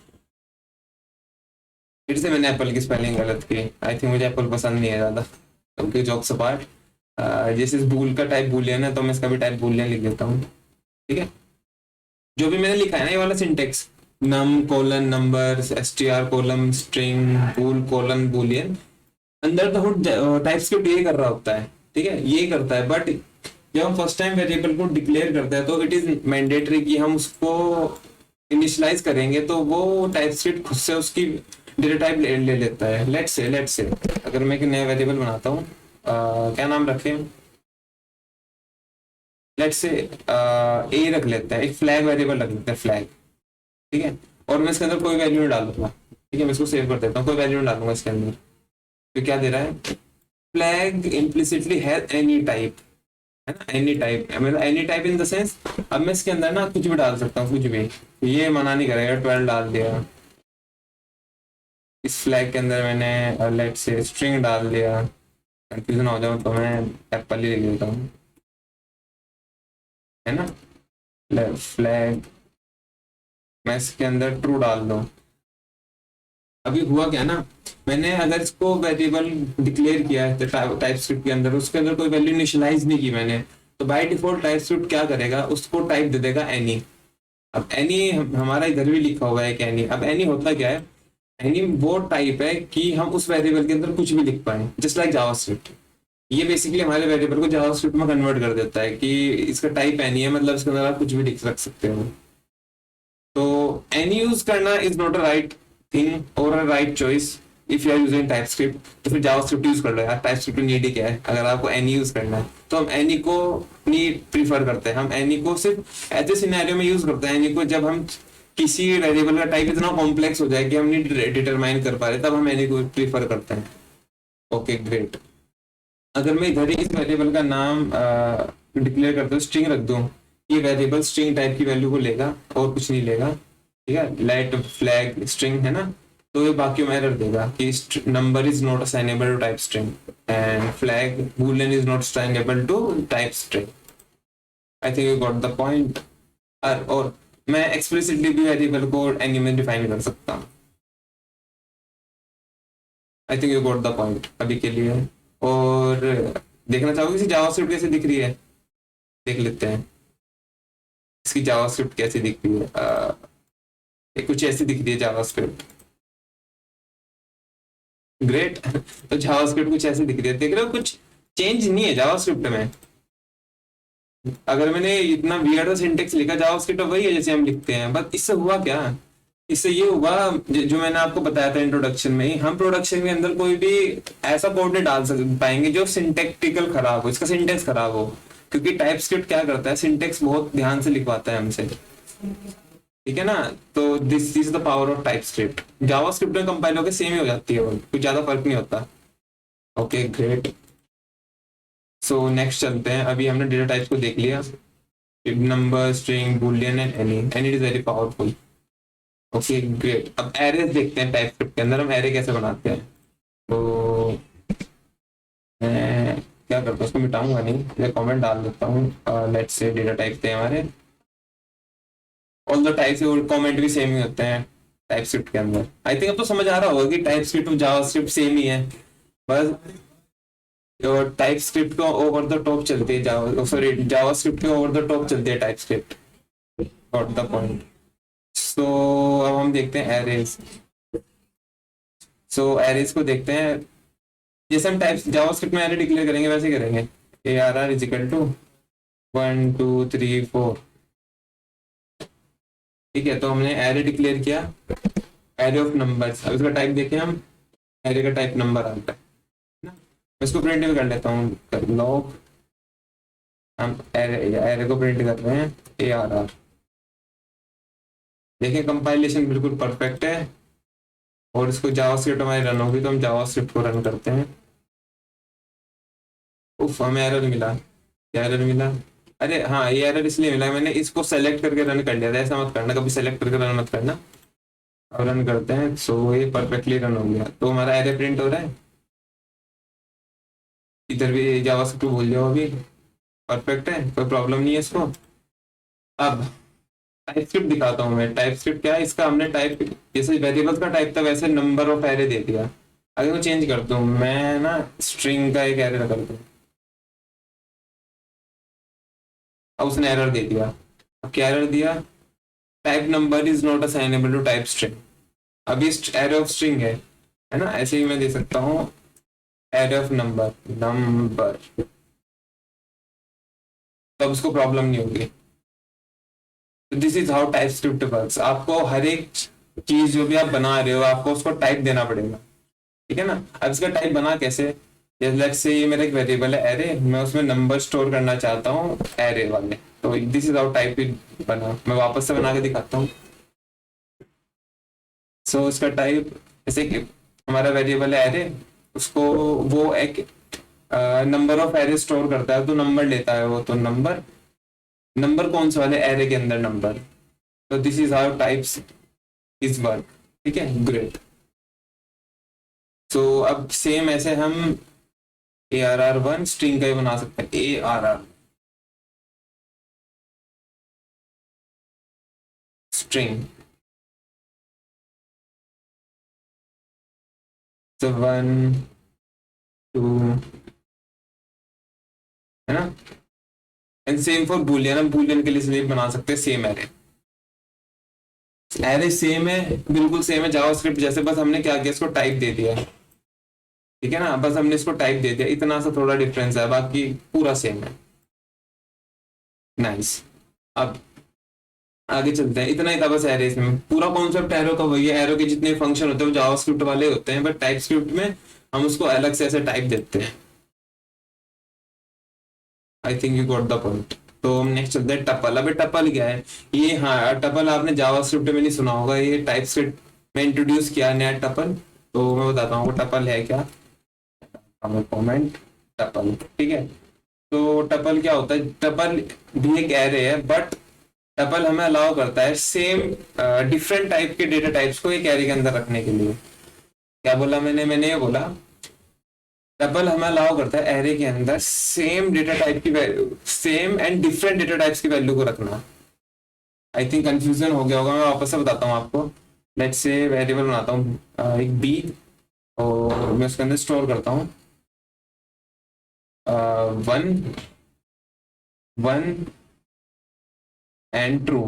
फिर से मैंने एप्पल की स्पेलिंग गलत की, आई थिंक मुझे एप्पल पसंद नहीं है ज़्यादा। क्योंकि जोक्स अपार्ट, जैसे इस बूल का टाइप बूलियन है, तो मैं इसका भी टाइप बूलियन लिख देता हूँ। ठीक है, जो भी मैंने लिखा है ना, ये वाला syntax, num colon number, str colon string, bool colon boolean, under the hood TypeScript ये कर रहा होता है। ठीक है, ये करता है। बट जब हम फर्स्ट टाइम वेरिएबल को डिक्लेयर करते हैं, तो इट इज मैंडेटरी कि हम उसको इनिशियलाइज करेंगे, तो वो टाइप स्क्रिप्ट खुद से उसकी डेटा टाइप ले लेता है। लेट्स से अगर मैं एक नया वेरिएबल बनाता हूँ, क्या नाम रखें, लेट्स से ए रख लेते हैं, एक फ्लैग वेरिएबल रख लेते हैं, फ्लैग। ठीक है, और मैं इसके अंदर कोई वैल्यू नहीं डालूंगा। ठीक है, मैं इसको सेव कर देता हूँ, कोई वैल्यू नहीं डालूंगा इसके अंदर। तो क्या दे रहा है, flag implicitly has any type, है ना, एनी टाइप, मतलब any type in the sense, अब मैं इसके अंदर ना कुछ भी डाल सकता हूँ, कुछ भी। ये मना नहीं करेगा, 12 डाल दिया इस फ्लैग के अंदर मैंने, लेट से स्ट्रिंग डाल दिया। कंफ्यूजन हो जाऊँ तो मैं एप्पल ही लिख देता हूँ, है ना। फ्लैग, मैं इसके अंदर ट्रू डाल दूँ, अभी हुआ क्या ना, मैंने अगर इसको वेरिएबल डिक्लेयर किया है टाइप स्क्रिप्ट के अंदर, उसके अंदर कोई वैल्यू इनिशियलाइज नहीं की मैंने, तो बाय डिफॉल्ट टाइप स्क्रिप्ट क्या करेगा, उसको टाइप दे देगा एनी। अब एनी हमारा इधर भी लिखा हुआ है कि एनी, अब एनी होता क्या है, एनी वो टाइप है कि हम उस वेरिएबल के अंदर कुछ भी लिख पाए, जस्ट लाइक जावास्क्रिप्ट। ये बेसिकली हमारे वेरिएबल को जावास्क्रिप्ट में कन्वर्ट कर देता है कि इसका टाइप एनी है, मतलब इसके अंदर आप कुछ भी लिख रख सकते हो। तो एनी यूज करना is not a right thing or a right choice if you are using TypeScript. तो फिर जावास्क्रिप्ट यूज कर लो यार, टाइप स्क्रिप्ट नीड ही क्या है अगर आपको एनी यूज करना है। तो हम एनी को नहीं प्रीफर करते हैं, हम एनी को सिर्फ एज ए सिनेरियो में यूज करते हैं। एनी को जब हम किसी वेरिएबल का टाइप इतना कॉम्प्लेक्स हो जाए कि हम नहीं डिटरमाइन कर पा रहे, तब हम एनी को प्रीफर करते हैं। Okay great. अगर मैं इधर ही इस वेरिएबल का नाम डिक्लेयर कर दूं, स्ट्रिंग रख दूं, ये वेरिएबल स्ट्रिंग टाइप की वैल्यू को लेगा और कुछ नहीं लेगा। ठीक है, लेट फ्लैग स्ट्रिंग है ना, तो ये बाकी में एरर देगा कि number is not assignable to type string and flag boolean is not assignable to type string. I think you got the point. और मैं एक्सप्लिसिटली भी वेरिएबल को एनी में डिफाइन कर सकता हूँ। आई think you got the point अभी के लिए। और देखना चाहोगे कि जावास्क्रिप्ट कैसे दिख रही है, देख लेते हैं इसकी जावास्क्रिप्ट कैसी दिख रही है। ये कुछ ऐसी दिख रही है जावास्क्रिप्ट। ग्रेट। तो जावास्क्रिप्ट कुछ ऐसी दिख रही है, देख रहे हो कुछ चेंज नहीं है जावास्क्रिप्ट में। अगर मैंने इतना वियर्ड सा सिंटेक्स लिखा, जावास्क्रिप्ट वही है जैसे हम लिखते हैं, बस इससे हुआ क्या, इससे ये हुआ जो मैंने आपको बताया था इंट्रोडक्शन में ही, हम प्रोडक्शन के अंदर कोई भी ऐसा कोड नहीं डाल पाएंगे जो सिंटेक्टिकल खराब हो, इसका सिंटेक्स खराब हो। क्योंकि टाइप स्क्रिप्ट क्या करता है, सिंटेक्स बहुत ध्यान से लिखवाता है हमसे। ठीक है ना। तो this is the power of type script. Java script में कंपाइल होकर सेम ही हो जाती है, वो कुछ ज्यादा फर्क नहीं होता। Okay great. सो नेक्स्ट चलते हैं। अभी हमने डेटा टाइप्स को देख लिया, number, string, Boolean and any, and it is very powerful. Okay great. अब एरेज देखते हैं टाइप स्क्रिप्ट के अंदर हम एरे कैसे बनाते हैं। तो मैं क्या करता हूँ, उसको मिटाऊंगा नहीं, मैं कमेंट डाल देता हूँ। लेट्स से डेटा टाइप थे हमारे, ऑल द टाइप से कमेंट भी सेम ही होते हैं टाइप स्क्रिप्ट के अंदर। आई थिंक अब तो समझ आ रहा होगा कि टाइप स्क्रिप्ट और जावा स्क्रिप्ट सेम ही है। बस टाइप स्क्रिप्ट को ओवर द टॉप चलती है जावा, सॉरी जावा स्क्रिप्ट के ओवर द टॉप चलती है TypeScript. Got the point. So अब हम देखते हैं एरेज। सो एरेज को देखते हैं, जैसे हम टाइप जावा स्क्रिप्ट में एरे डिक्लेयर करेंगे वैसे ही करेंगे। A R R is equal to 1 2 3 4। ठीक है, तो हमने एरे डिक्लेयर किया, एरे ऑफ नंबर्स। अब इसका टाइप देखें हम, एरे का टाइप नंबर आता है ना। मैं इसको प्रिंट भी कर लेता हूँ, लॉग, हम एरे को प्रिंट कर रहे हैं ए आर आर। देखिए कंपाइलेशन बिल्कुल परफेक्ट है। और इसको जावास्क्रिप्ट हमारी रन होगी, तो हम जावास्क्रिप्ट को रन करते हैं। उफ, हमें एरर मिला। क्या एरर मिला? अरे हाँ, ये एरर इसलिए मिला, मैंने इसको सेलेक्ट करके रन कर लिया था। ऐसा मत करना, कभी सेलेक्ट करके रन मत करना। अब रन करते हैं, सो ये परफेक्टली रन हो गया, तो हमारा एरे प्रिंट हो रहा है। इधर भी जावास्क्रिप्ट भूल जाओ, अभी परफेक्ट है, कोई प्रॉब्लम नहीं है इसको। अब टाइप स्क्रिप्ट दिखाता हूँ मैं। टाइप स्क्रिप्ट क्या है, इसका हमने टाइप जैसे वेरिएबल्स का टाइप था वैसे नंबर ऑफ एरे दे दिया। अगर मैं चेंज करता हूँ, मैं ना स्ट्रिंग का एक एरे कर दूँ, अब उसने एरर दे दिया। अब क्या एरर दिया, type number is not assignable to type string. अभी एरे ऑफ स्ट्रिंग है ना, ऐसे ही मैं दे सकता हूँ एरे ऑफ नंबर, नंबर, तब उसको प्रॉब्लम नहीं होगी। This is how TypeScript works. आपको हर एक चीज जो भी आप बना रहे हो, आपको उसको टाइप देना पड़ेगा। ठीक है ना। अब इसका टाइप बना कैसे, लेट्स से ये मेरा एक वेरिएबल है एरे, मैं उसमें नंबर स्टोर करना चाहता हूँ एरे वाले, तो दिस इज हाउ टाइप बना। मैं वापस से बना के दिखाता हूँ। सो इसका टाइप, जैसे कि हमारा वेरिएबल है एरे, उसको वो एक नंबर ऑफ एरे स्टोर करता है, तो नंबर लेता है वो, तो नंबर, नंबर कौन से वाले एरे के अंदर नंबर। तो this is how types is work. ठीक है ग्रेट। सो अब सेम ऐसे हम A R R one string का ही बना सकते हैं, ए आर आर स्ट्रिंग। तो 1 2 है ना। एंड सेम फॉर बूलियन, हम बूलियन के लिए स्लेव बना सकते हैं सेम एरे। एरे सेम है, बिल्कुल सेम है जावास्क्रिप्ट जैसे, बस हमने क्या किया, इसको टाइप दे दिया। ठीक है ना, बस हमने इसको टाइप दे दिया, इतना सा थोड़ा डिफरेंस है, बाकी पूरा सेम है। नाइस। अब आगे चलते हैं, इतना ही था बस एरेज में। पूरा कॉन्सेप्ट एरो का वही है, एरो के जितने फंक्शन होते हैं वो जावास्क्रिप्ट वाले होते हैं, बट टाइप स्क्रिप्ट में हम उसको अलग से ऐसे टाइप देते हैं। आई think you got the point. तो हम नेक्स्ट चलते हैं टपल। अबे टपल क्या है ये? हाँ, टपल आपने जावास्क्रिप्ट में नहीं सुना होगा, ये टाइप स्क्रिप्ट में इंट्रोड्यूस किया नया टपल। तो मैं बताता हूँ टपल है क्या। कमेंट टपल, ठीक है। तो टपल क्या होता है? टपल भी एक एरे है, बट टपल हमें अलाउ करता है सेम डिफरेंट टाइप के डेटा टाइप्स को एक एरे के अंदर रखने के लिए। क्या बोला मैंने ये बोला, टपल हमें अलाउ करता है एरे के अंदर सेम डेटा टाइप की value, same and different data types की वैल्यू को रखना। आई थिंक कंफ्यूजन हो गया होगा, मैं वापस से बताता हूँ आपको। लेट्स से वेरिएबल बनाता हूँ एक बी, और मैं उसके अंदर स्टोर करता हूँ 1 1 एंड ट्रू।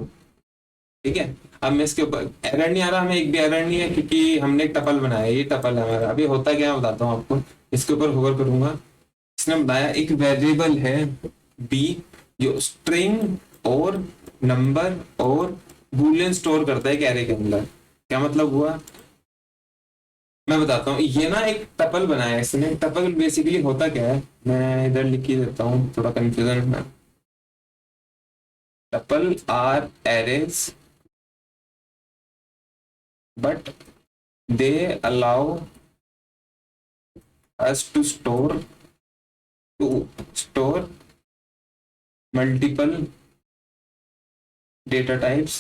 ठीक है। अब मैं इसके ऊपर एरर नहीं आ रहा, हमें एक भी एरर नहीं है क्योंकि हमने एक टपल बनाया, ये टपल है हमारा। अभी होता क्या है बताता हूँ आपको। इसके ऊपर होवर करूंगा, इसने बताया एक वेरिएबल है बी जो स्ट्रिंग और नंबर और बूलियन स्टोर करता है एक एरे के अंदर। क्या मतलब हुआ, मैं बताता हूँ। ये ना एक टपल बनाया है इसने। टपल बेसिकली होता क्या है, मैं इधर लिख ही देता हूँ, थोड़ा कंफ्यूजन है। Tuple are arrays but they allow us to store multiple data types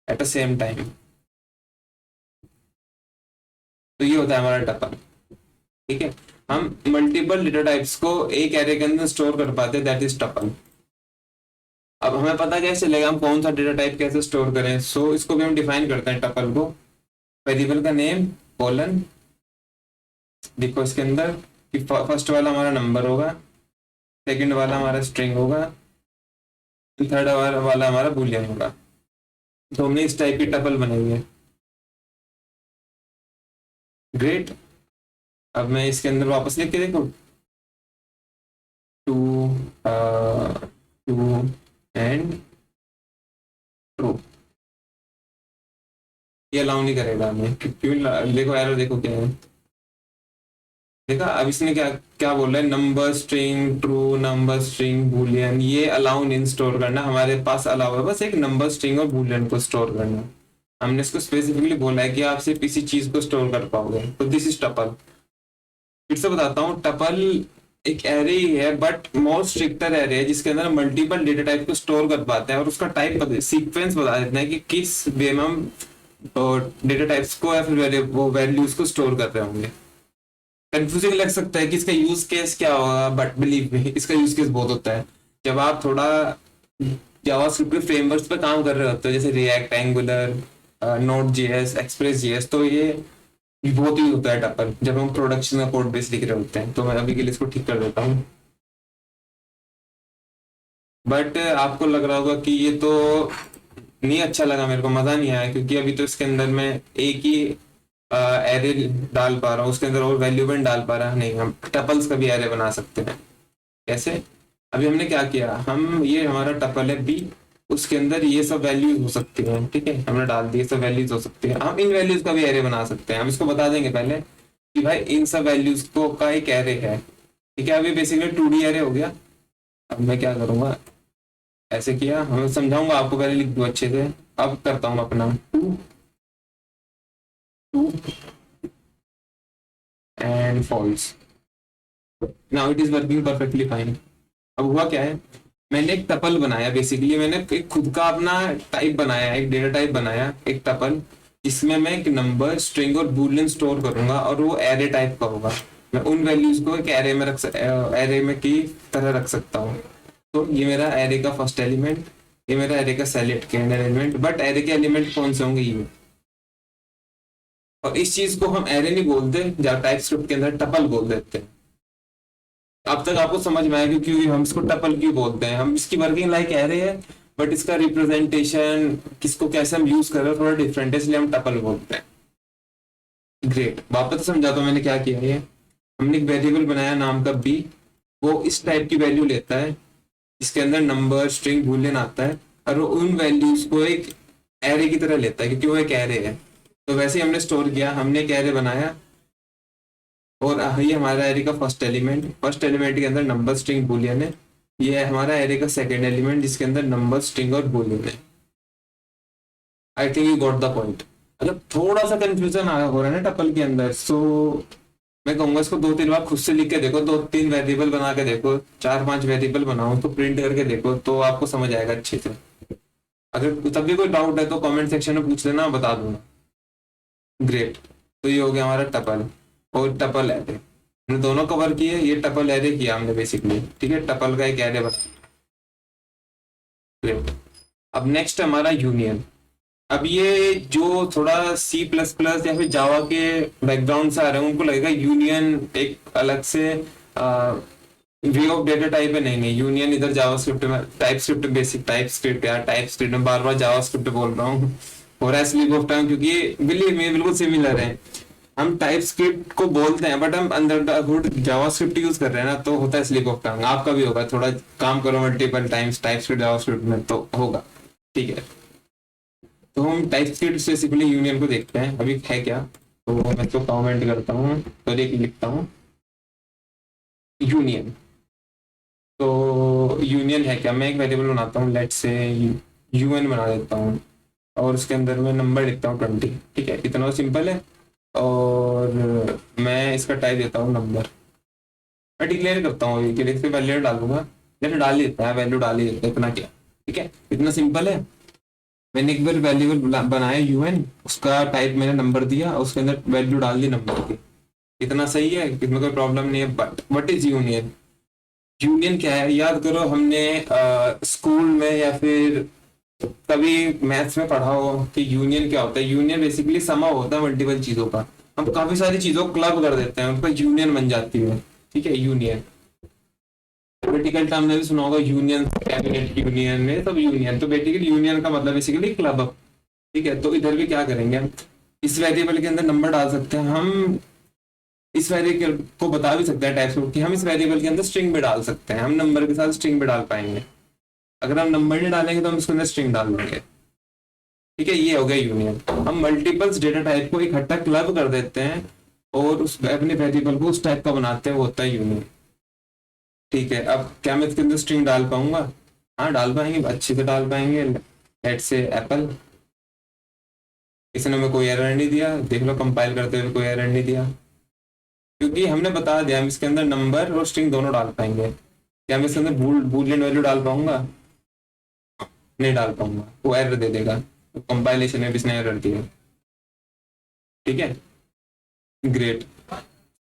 at the same time। तो ये होता है हमारा टपल। ठीक है, हम मल्टीपल डेटा टाइप्स को एक एरे के अंदर स्टोर कर पाते हैं, दैट इज टपल। अब हमें पता कैसे चलेगा हम कौन सा डेटा टाइप कैसे स्टोर करें? सो इसको भी हम डिफाइन करते हैं टपल को। वेरिएबल का नेम कॉलन, देखो इसके अंदर कि फर्स्ट वाला हमारा नंबर होगा, सेकंड वाला हमारा स्ट्रिंग होगा, थर्ड वाला हमारा बूलियन होगा। तो हमने इस टाइप की टपल बनाई है। ग्रेट। अब मैं इसके अंदर वापस लिख के देखो, 2 2 एंड ट्रू। ये अलाउ नहीं करेगा हमें क्यों? देखो एरर देखो क्या है। देखा अब इसने क्या क्या बोल रहा है, number string true, number string Boolean, ये अलाउ नहीं स्टोर करना। हमारे पास अलाउ है बस एक नंबर स्ट्रिंग और बूलियन को स्टोर करना। हमने इसको स्पेसिफिकली बोला है कि आप सिर्फ इसी चीज को स्टोर कर पाओगे। तो दिस इज टपल। फिर से बताता हूँ, टपल एक एरे ही है, बट मोर स्ट्रिक्टर एरे है जिसके अंदर मल्टीपल डेटा टाइप को स्टोर कर पाते हैं, और उसका टाइप सीक्वेंस बता देते हैं कि किस वे में हम डेटा टाइप्स को या फिर वो वैल्यूज को स्टोर कर रहे होंगे। कंफ्यूजिंग लग सकता है कि इसका यूज केस क्या होगा, बट बिलीव मी इसका यूज केस बहुत होता है। जब आप थोड़ा जावास्क्रिप्ट के फ्रेमवर्क्स पे काम कर रहे होते हो, जैसे react, angular, node GS, express GS, तो ये बहुत यूज होता है टपल जब हम प्रोडक्शन का कोड बेस लिख रहे होते हैं। तो मैं अभी के लिए इसको ठीक कर देता हूँ। बट आपको लग रहा होगा कि ये तो नहीं अच्छा लगा, मेरे को मजा नहीं आया, क्योंकि अभी तो इसके अंदर मैं एक ही एरे डाल पा रहा हूँ, उसके अंदर और वैल्यू भी नहीं डाल पा रहा। नहीं, हम टपल्स का भी एरे बना सकते हैं। कैसे? अभी हमने क्या किया, हम ये हमारा टपल है बी, उसके अंदर ये सब वैल्यूज हो सकती हैं। ठीक है, हमने डाल दी, ये सब वैल्यूज हो सकती है। हम इन वैल्यूज का भी एरे बना सकते हैं। हम इसको बता देंगे पहले कि भाई इन सब वैल्यूज को का एक एरे है। ठीक है, अभी बेसिकली 2D एरे हो गया। अब मैं क्या करूंगा, ऐसे किया, मैं समझाऊंगा आपको, पहले लिख दूं अच्छे से। अब करता हूँ अपना 2 2 and false. Now it is working perfectly fine. अब हुआ क्या है, मैंने एक टपल बनाया। बेसिकली मैंने एक खुद का अपना टाइप बनाया, एक डेटा टाइप बनाया, एक टपल, जिसमें मैं एक नंबर, स्ट्रिंग और बूलियन स्टोर करूंगा, और वो एरे टाइप का होगा। मैं उन वैल्यूज को एक एरे में एरे में की तरह रख सकता हूँ। तो ये मेरा एरे का फर्स्ट एलिमेंट, ये मेरा एरे का सेलेक्ट के एलिमेंट। बट एरे के एलिमेंट कौन से होंगे? ये और इस चीज को हम एरे नहीं बोलते, जहाँ टाइप स्क्रिप्ट के अंदर टपल बोल देते हैं। अब तक आपको समझ में आया क्योंकि हम इसको टपल क्यों बोलते हैं। हम इसकी वर्किंग लाइक एरे है, बट इसका रिप्रेजेंटेशन किसको कैसे हम यूज कर रहे हैं थोड़ा डिफरेंट है, इसलिए हम टपल बोलते हैं। ग्रेट, वापस समझाता हूँ मैंने क्या किया है। हमने एक वेरिएबल बनाया नाम का बी, वो इस टाइप की वैल्यू लेता है, इसके अंदर नंबर स्ट्रिंग बूलियन आता है, और वो उन वैल्यूज को एक एरे की तरह लेता है क्योंकि वो एक एरे है। तो वैसे ही हमने स्टोर किया, हमने एक एरे बनाया, और ये हमारा एरे का फर्स्ट एलिमेंट के अंदर नंबर स्ट्रिंग बूलियन है। ये है हमारा एरे का सेकंड एलिमेंट जिसके अंदर नंबर स्ट्रिंग और बूलियन है। आई think you got the point. मतलब थोड़ा सा कंफ्यूजन हो रहा है ना टपल के अंदर, सो मैं कहूंगा इसको 2-3 बार खुद से लिख के देखो, 2-3 वेरिएबल बना के देखो, 4-5 वेरिएबल बनाओ तो प्रिंट करके देखो, तो आपको समझ आएगा अच्छे से। अगर तब भी कोई डाउट है तो कमेंट सेक्शन में पूछ लेना, बता दूंगा। ग्रेट, तो ये हो गया हमारा टपल और टपल एरे। हमने दोनों कवर किए, ये टपल एरे किया हमने बेसिकली, ठीक है, टपल का एक एरे बना। ग्रेट, अब नेक्स्ट हमारा यूनियन। अब ये जो थोड़ा सी प्लस प्लस या फिर जावा के बैकग्राउंड से आ रहे हैं उनको लगेगा यूनियन एक अलग से वे ऑफ डेटा टाइप है। नहीं नहीं, यूनियन इधर जावास्क्रिप्ट में, type script, basic type script, यार टाइप स्क्रिप्ट में बार बार जावास्क्रिप्ट बोल रहा हूँ, हो रहा है स्लिप ऑफ टंग, क्योंकि बिलीव मी बिल्कुल सिमिलर है। हम टाइप स्क्रिप्ट को बोलते हैं बट हम अंदर द हुड जावास्क्रिप्ट यूज कर रहे हैं ना, तो होता है स्लिप ऑफ टंग। आपका भी होगा, थोड़ा काम करो multiple times type script JavaScript में तो होगा, ठीक है। तो हम टाइप स्क्रिप्ट से सिंपली यूनियन को देखते हैं अभी है क्या। तो मैं तो कमेंट करता हूँ, तो लिखता हूँ यूनियन। तो यूनियन है क्या, मैं एक वेरिएबल बनाता हूँ, लेट से यूएन बना देता हूँ, और उसके अंदर मैं नंबर लिखता हूँ 20, ठीक है, इतना सिंपल है। और मैं इसका टाइप देता हूँ नंबर। मैं डिक्लेयर करता हूँ ये कि इसके वैल्यू डालूंगा, जैसे डाल ही देता है, वैल्यू डाल ही देता है, इतना क्या, ठीक है, इतना सिंपल है। मैंने एक बार वेरिएबल बनाया यूएन, उसका टाइप मैंने नंबर दिया, उसके अंदर वैल्यू डाल दी नंबर की, इतना सही है, इसमें कोई प्रॉब्लम नहीं है। But what is union? Union क्या है, याद करो हमने स्कूल में या फिर कभी मैथ्स में पढ़ा हो कि यूनियन क्या होता है। यूनियन बेसिकली समा होता है मल्टीपल चीजों का, हम काफी सारी चीजों को क्लब कर देते हैं, उनका यूनियन बन जाती है, ठीक है, यूनियन। पॉलिटिकल टर्म में भी सुना होगा यूनियन, कैबिनेट यूनियन में सब यूनियन, तो बेसिकली यूनियन का मतलब बेसिकली क्लब, ठीक है। तो इधर भी क्या करेंगे हम, इस वेरिएबल के अंदर नंबर डाल सकते हैं हम, इस वेरिएबल को बता भी सकते हैं टाइप्स कि हम इस वेरिएबल के अंदर स्ट्रिंग भी डाल सकते हैं, हम नंबर के साथ स्ट्रिंग भी डाल पाएंगे। अगर हम नंबर नहीं डालेंगे तो हम इसके अंदर स्ट्रिंग डाल देंगे, ठीक है, ये हो गया यूनियन। हम मल्टीपल्स डेटा टाइप को इकट्ठा क्लब कर देते हैं और उस अपने वेरिएबल को उस टाइप का बनाते हैं, वो होता है यूनियन, ठीक है। अब क्या मैं इसके अंदर स्ट्रिंग डाल पाऊंगा? हाँ डाल पाएंगे, अच्छे से डाल पाएंगे। लेट्स से एप्पल, इसने हमें कोई एरर नहीं दिया, देख लो कंपाइल करते हुए कोई एरर नहीं दिया, क्योंकि हमने बता दिया हम इसके अंदर नंबर और स्ट्रिंग दोनों डाल पाएंगे। क्या मैं इसके अंदर बूलियन वैल्यू डाल पाऊंगा? नहीं डाल पाऊंगा, वो एरर दे देगा, तो कंपाइलेशन में भी इसने एरर दिया, ठीक है। ग्रेट,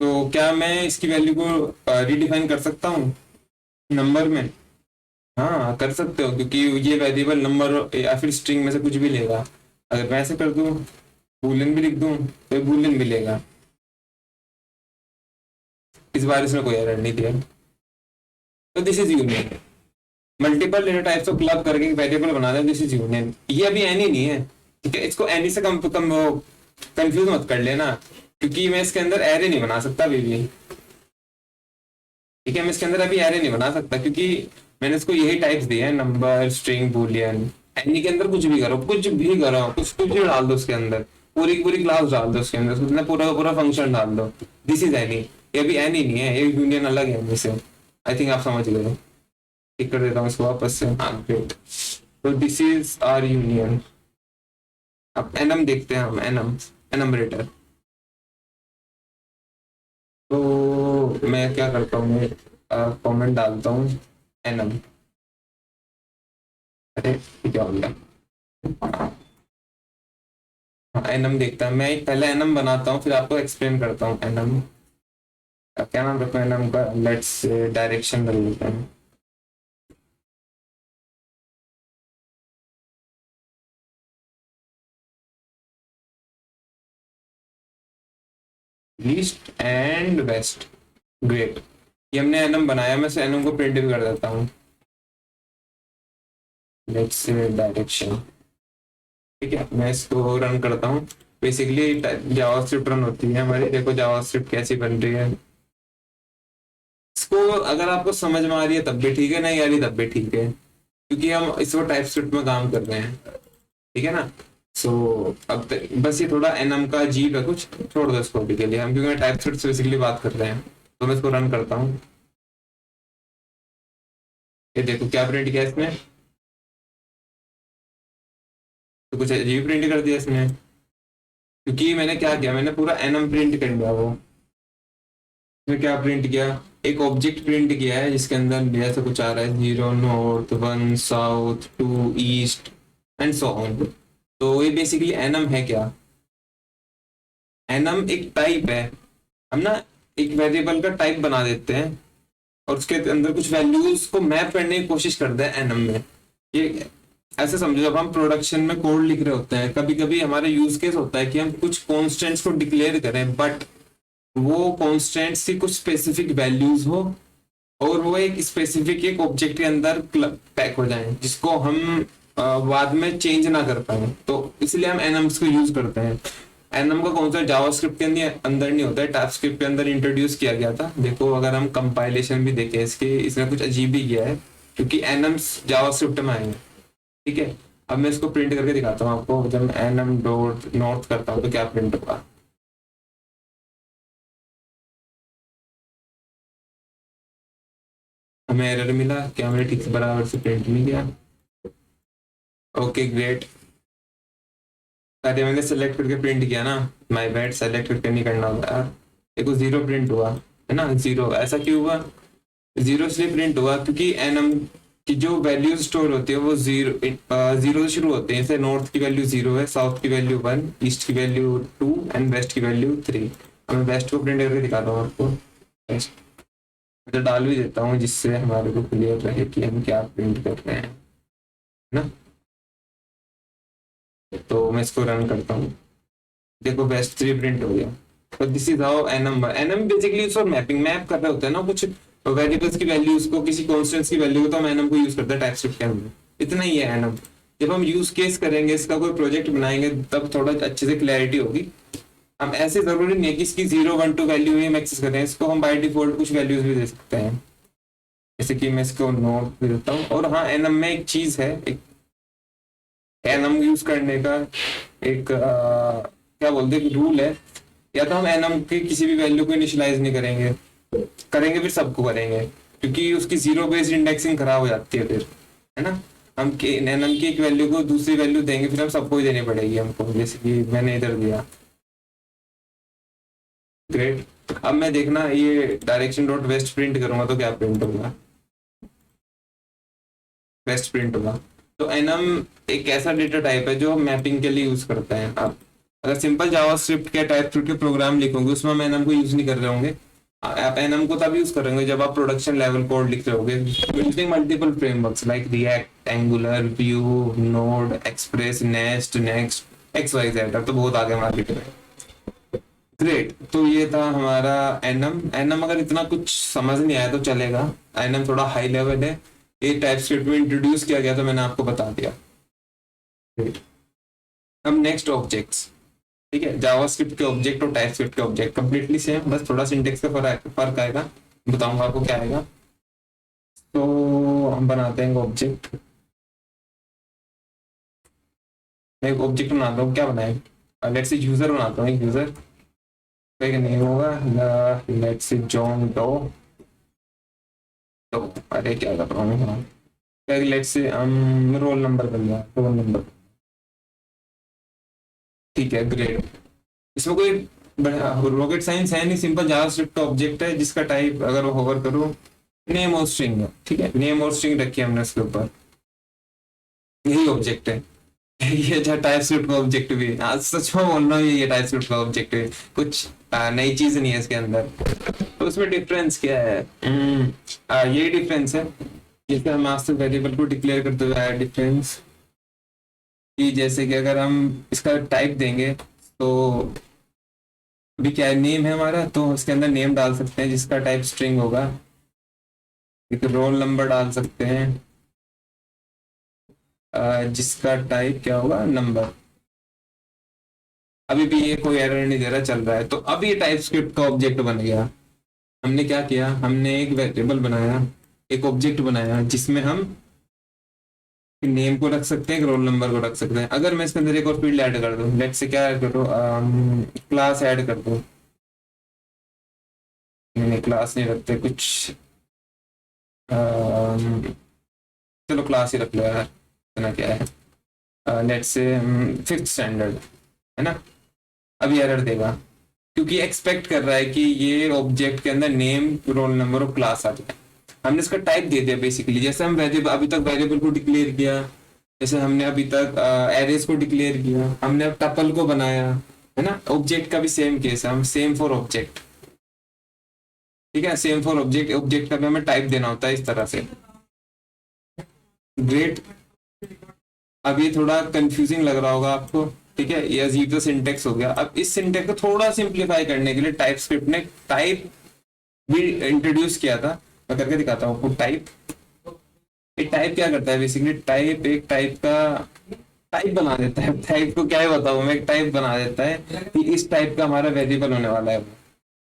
तो क्या मैं इसकी वैल्यू को रीडिफाइन कर सकता हूँ नंबर में? हाँ कर सकते हो, क्योंकि ये वेरिएबल नंबर या फिर स्ट्रिंग में से कुछ भी लेगा। अगर मैं ऐसे कर दूं, बूलियन भी लिख दूं, तो बूलियन भी लेगा। इस बार इसने कोई एरर नहीं दिया, तो this is union. Multiple data types को क्लब करके वेरिएबल बना दें, दिस इज यूनियन। ये अभी एनी नहीं है, ठीक है, इसको एनी से कम कंफ्यूज मत कर लेना, क्योंकि मैं इसके अंदर एरे नहीं बना सकता अभी भी, ठीक है, मैं इसके अंदर अभी एरे नहीं बना सकता क्योंकि मैंने इसको यही टाइप्स दिए हैं, नंबर स्ट्रिंग बूलियन। एनी के अंदर कुछ भी करो, कुछ भी करो, कुछ भी डाल दो उसके अंदर, पूरी की पूरी क्लास डाल दो उसके अंदर, उसमें पूरा पूरा फंक्शन डाल दो, दिस इज एनी। ये अभी एनी नहीं है, ये यूनियन अलग है इनमें से। आई थिंक आप समझ गए। ठीक कर देता हूँ इसको वापस से, हाँ ग्रेट। तो दिस इज आर यूनियन। अब एनम देखते हैं हम, एनम, एनमरेटर। तो मैं क्या करता हूँ, मैं कमेंट डालता हूँ एनम। अरे ये क्या हो गया? हाँ एनम देखता है, मैं एक पहले एनम बनाता हूँ फिर आपको एक्सप्लेन करता हूँ एनम। क्या नाम रखना है एनम का, लेट्स डायरेक्शन कर लेते हैं। East and waste. ग्रेट, ये हमने एनम बनाया, मैं से एनम को प्रिंट भी कर देता हूँ। Let's say direction. ठीक है, मैं इसको रन करता हूँ। बेसिकली जावास्क्रिप्ट रन होती है हमारी। देखो जावास्क्रिप्ट कैसी बन रही है। इसको अगर आपको समझ में आ रही है तब भी ठीक है, नहीं आ रही तब भी ठीक है, क्योंकि हम इस वक्त टाइप स्क्रिप्ट में काम कर रहे हैं। ठीक है ना। सो अब बस ये थोड़ा एनम का अजीब है कुछ, छोड़ दो इसको अभी के लिए हम, क्योंकि टाइप स्क्रिप्ट से बेसिकली बात कर रहे हैं। तो मैं इसको रन करता हूँ। ये देखो क्या प्रिंट किया इसने, तो कुछ अजीब प्रिंट कर दिया इसने, क्योंकि मैंने क्या किया, मैंने पूरा एनम प्रिंट कर दिया। वो इसमें क्या प्रिंट किया, एक ऑब्जेक्ट प्रिंट किया है जिसके अंदर ऐसा कुछ आ रहा है, 0 north, 1 south, 2 east and so on. तो ये बेसिकली एनम है क्या, एनम एक टाइप है। हम ना एक वेरिएबल का टाइप बना देते हैं और उसके अंदर कुछ वैल्यूज को मैप करने की कोशिश करते हैं एनम में। ये ऐसे समझो, जब हम प्रोडक्शन में कोड लिख रहे होते हैं, कभी कभी हमारा यूज केस होता है कि हम कुछ कॉन्स्टेंट्स को डिक्लेयर करें, बट वो कॉन्स्टेंट्स की कुछ स्पेसिफिक वैल्यूज हो और वो एक स्पेसिफिक एक ऑब्जेक्ट के अंदर पैक हो जाए, जिसको हम बाद में चेंज ना कर पाए। तो इसलिए हम एनम्स को यूज करते हैं। एनम का कॉन्सेप्ट जावास्क्रिप्ट के अंदर नहीं होता है, टाइपस्क्रिप्ट के अंदर इंट्रोड्यूस किया गया था। देखो अगर हम कंपाइलेशन भी देखें इसके, इसने कुछ अजीब ही किया है, क्योंकि एनम्स जावास्क्रिप्ट में आएंगे। ठीक है, अब मैं इसको प्रिंट करके दिखाता हूँ आपको। जब मैं एनम डॉट नॉर्थ करता हूँ तो क्या प्रिंट होगा। हमें एरर मिला, क्या हमने ठीक से बराबर से प्रिंट नहीं किया। ओके ग्रेट, अरे मैंने सेलेक्ट करके प्रिंट किया ना, माय बैड, सेलेक्ट करके नहीं करना होता यार। देखो 0 प्रिंट हुआ है ना, 0। ऐसा क्यों हुआ, 0 इसलिए प्रिंट हुआ क्योंकि एनम की जो वैल्यू स्टोर होती है वो 0 से शुरू होते हैं। जैसे नॉर्थ की वैल्यू 0 है, साउथ की वैल्यू 1, ईस्ट की वैल्यू 2 एंड वेस्ट की वैल्यू 3। अब मैं वेस्ट को प्रिंट करके दिखाता हूँ आपको। वेस्ट मैं डाल भी देता हूँ जिससे हमारे को क्लियर रहे कि हम क्या प्रिंट कर रहे हैं ना। तो मैं इसको रन करता हूँ। देखो बेस्ट 3 प्रिंट हो गया। तो this is how annum, annum basically for mapping, map कर रहे होते हैं ना कुछ वेरिएबल्स की वैल्यूज को, किसी कॉन्स्टेंट्स की वैल्यू को, तो हम एनम को यूज करते हैं टाइपस्क्रिप्ट के अंदर। इतना ही है एनम। जब हम यूज केस करेंगे, इसका कोई प्रोजेक्ट बनाएंगे, तब थोड़ा अच्छे से क्लैरिटी होगी। हम ऐसे जरूरी नहीं है कि इसकी 0 1 2 वैल्यू ही हम एक्सेस करें, इसको हम बाय डिफॉल्ट कुछ वैल्यूज भी दे सकते हैं। जैसे कि मैं इसको नोट दे देता हूँ। और हाँ, एनम में एक चीज है, एक एनम यूज करने का एक क्या बोलते हैं रूल है, या तो हम एनम की किसी भी वैल्यू को इनिशियलाइज नहीं करेंगे, करेंगे फिर सबको करेंगे, क्योंकि उसकी 0 बेस्ड इंडेक्सिंग खराब हो जाती है फिर, है ना। हम एनम की एक वैल्यू को दूसरी वैल्यू देंगे, फिर हम सबको ही देनी पड़ेगी हमको, जैसे कि मैंने इधर दिया। ग्रेट, अब मैं देखना ये डायरेक्शन डॉट वेस्ट प्रिंट करूंगा तो क्या प्रिंट होगा, वेस्ट प्रिंट होगा। तो एनम एक ऐसा डेटा टाइप है जो हम मैपिंग के लिए यूज करते हैं। आप अगर सिंपल जावास्क्रिप्ट के टाइप के प्रोग्राम लिखोगे, उसमें हम एनम को यूज नहीं कर रहे होंगे। आप एनम को तब यूज करेंगे जब आप प्रोडक्शन लेवल कोड लिख रहे होगे using multiple frameworks like React, Angular, Vue, Node, Express, Nest, Next, X Y Z. अब तो बहुत आगे मार्केट में। ग्रेट, तो ये था हमारा एनम। एनम अगर इतना कुछ समझ नहीं आया तो चलेगा, एनम थोड़ा हाई लेवल है। ये टाइपस्क्रिप्ट में इंट्रोड्यूस किया गया तो मैंने आपको बता दिया। ग्रेट, अब नेक्स्ट ऑब्जेक्ट्स। ठीक है, जावास्क्रिप्ट के ऑब्जेक्ट और टाइपस्क्रिप्ट के ऑब्जेक्ट कंप्लीटली सेम, बस थोड़ा सिंटेक्स का फर्क आएगा। बताऊंगा आपको क्या आएगा। तो हम बनाते हैं ऑब्जेक्ट। मैं एक ऑब्जेक्ट बनाता हूँ, क्या बनाए, लेट्स से यूजर बनाता हूँ, एक यूजर नहीं होगा, लेट्स से जॉन डो। तो अरे क्या कर रहा हूँ, लेट्स से हम रोल नंबर कर लिया, रोल नंबर। ठीक है ग्रेट, इसमें कोई रॉकेट साइंस है नहीं, सिंपल जावास्क्रिप्ट का ऑब्जेक्ट है जिसका टाइप अगर वो होवर करूँ नेम और स्ट्रिंग है। ठीक है, नेम और स्ट्रिंग रखी है हमने इसके ऊपर, यही ऑब्जेक्ट है। ये जो टाइपस्क्रिप्ट का ऑब्जेक्ट भी, आज सच में बोल रहा हूँ, ये टाइपस्क्रिप्ट का ऑब्जेक्ट है, कुछ नई चीज नहीं है इसके अंदर। तो उसमें डिफरेंस क्या है, ये डिफरेंस है जैसे हम मास्टर वेरिएबल को डिक्लेयर करते हुए आया डिफरेंस, कि जैसे कि अगर हम इसका टाइप देंगे तो अभी क्या है, नेम है हमारा, तो उसके अंदर नेम डाल सकते हैं जिसका टाइप स्ट्रिंग होगा। एक रोल नंबर डाल सकते हैं जिसका टाइप क्या होगा, नंबर। अभी भी ये कोई एरर नहीं दे रहा, चल रहा है। तो अब ये टाइप स्क्रिप्ट का ऑब्जेक्ट बन गया। हमने क्या किया, हमने एक वेरिएबल बनाया, एक ऑब्जेक्ट बनाया जिसमें हम नेम को रख सकते हैं, एक रोल नंबर को रख सकते हैं। अगर मैं इसके अंदर एक और फील्ड ऐड कर दूं, लेट से क्या ऐड कर दूं, क्लास ऐड कर दूं। नहीं, क्लास नहीं रखते कुछ, अम, चलो क्लास ही रख लो यार, इतना क्या है। लेट से 5th स्टैंडर्ड, है ना। अब ये एरर देगा क्योंकि एक्सपेक्ट कर रहा है कि ये ऑब्जेक्ट के अंदर नेम, रोल नंबर और क्लास आ जाए। हमने इसका टाइप दे दिया बेसिकली, जैसे हम वेरिएबल अभी तक वेरिएबल को डिक्लेयर किया, जैसे हमने अभी तक एरेज को डिक्लेयर किया, हमने अब टपल को बनाया, है ना। ऑब्जेक्ट का भी सेम केस है, हम सेम फॉर ऑब्जेक्ट, ठीक है, सेम फॉर ऑब्जेक्ट। ऑब्जेक्ट का भी हमें टाइप देना होता है इस तरह से। ग्रेट। अब ये थोड़ा कंफ्यूजिंग लग रहा होगा आपको, ठीक है, ये अजीब सा सिंटेक्स हो गया। अब इस सिंटेक्स को थोड़ा सिंप्लीफाई करने के लिए टाइप स्क्रिप्ट ने टाइप भी इंट्रोड्यूस किया था। मैं करके दिखाता हूँ आपको। टाइप, एक टाइप क्या करता है बेसिकली, टाइप एक टाइप का टाइप बना देता है। टाइप को क्या है बताऊँ मैं, एक टाइप बना देता है कि इस टाइप का हमारा वेरिएबल होने वाला है वो।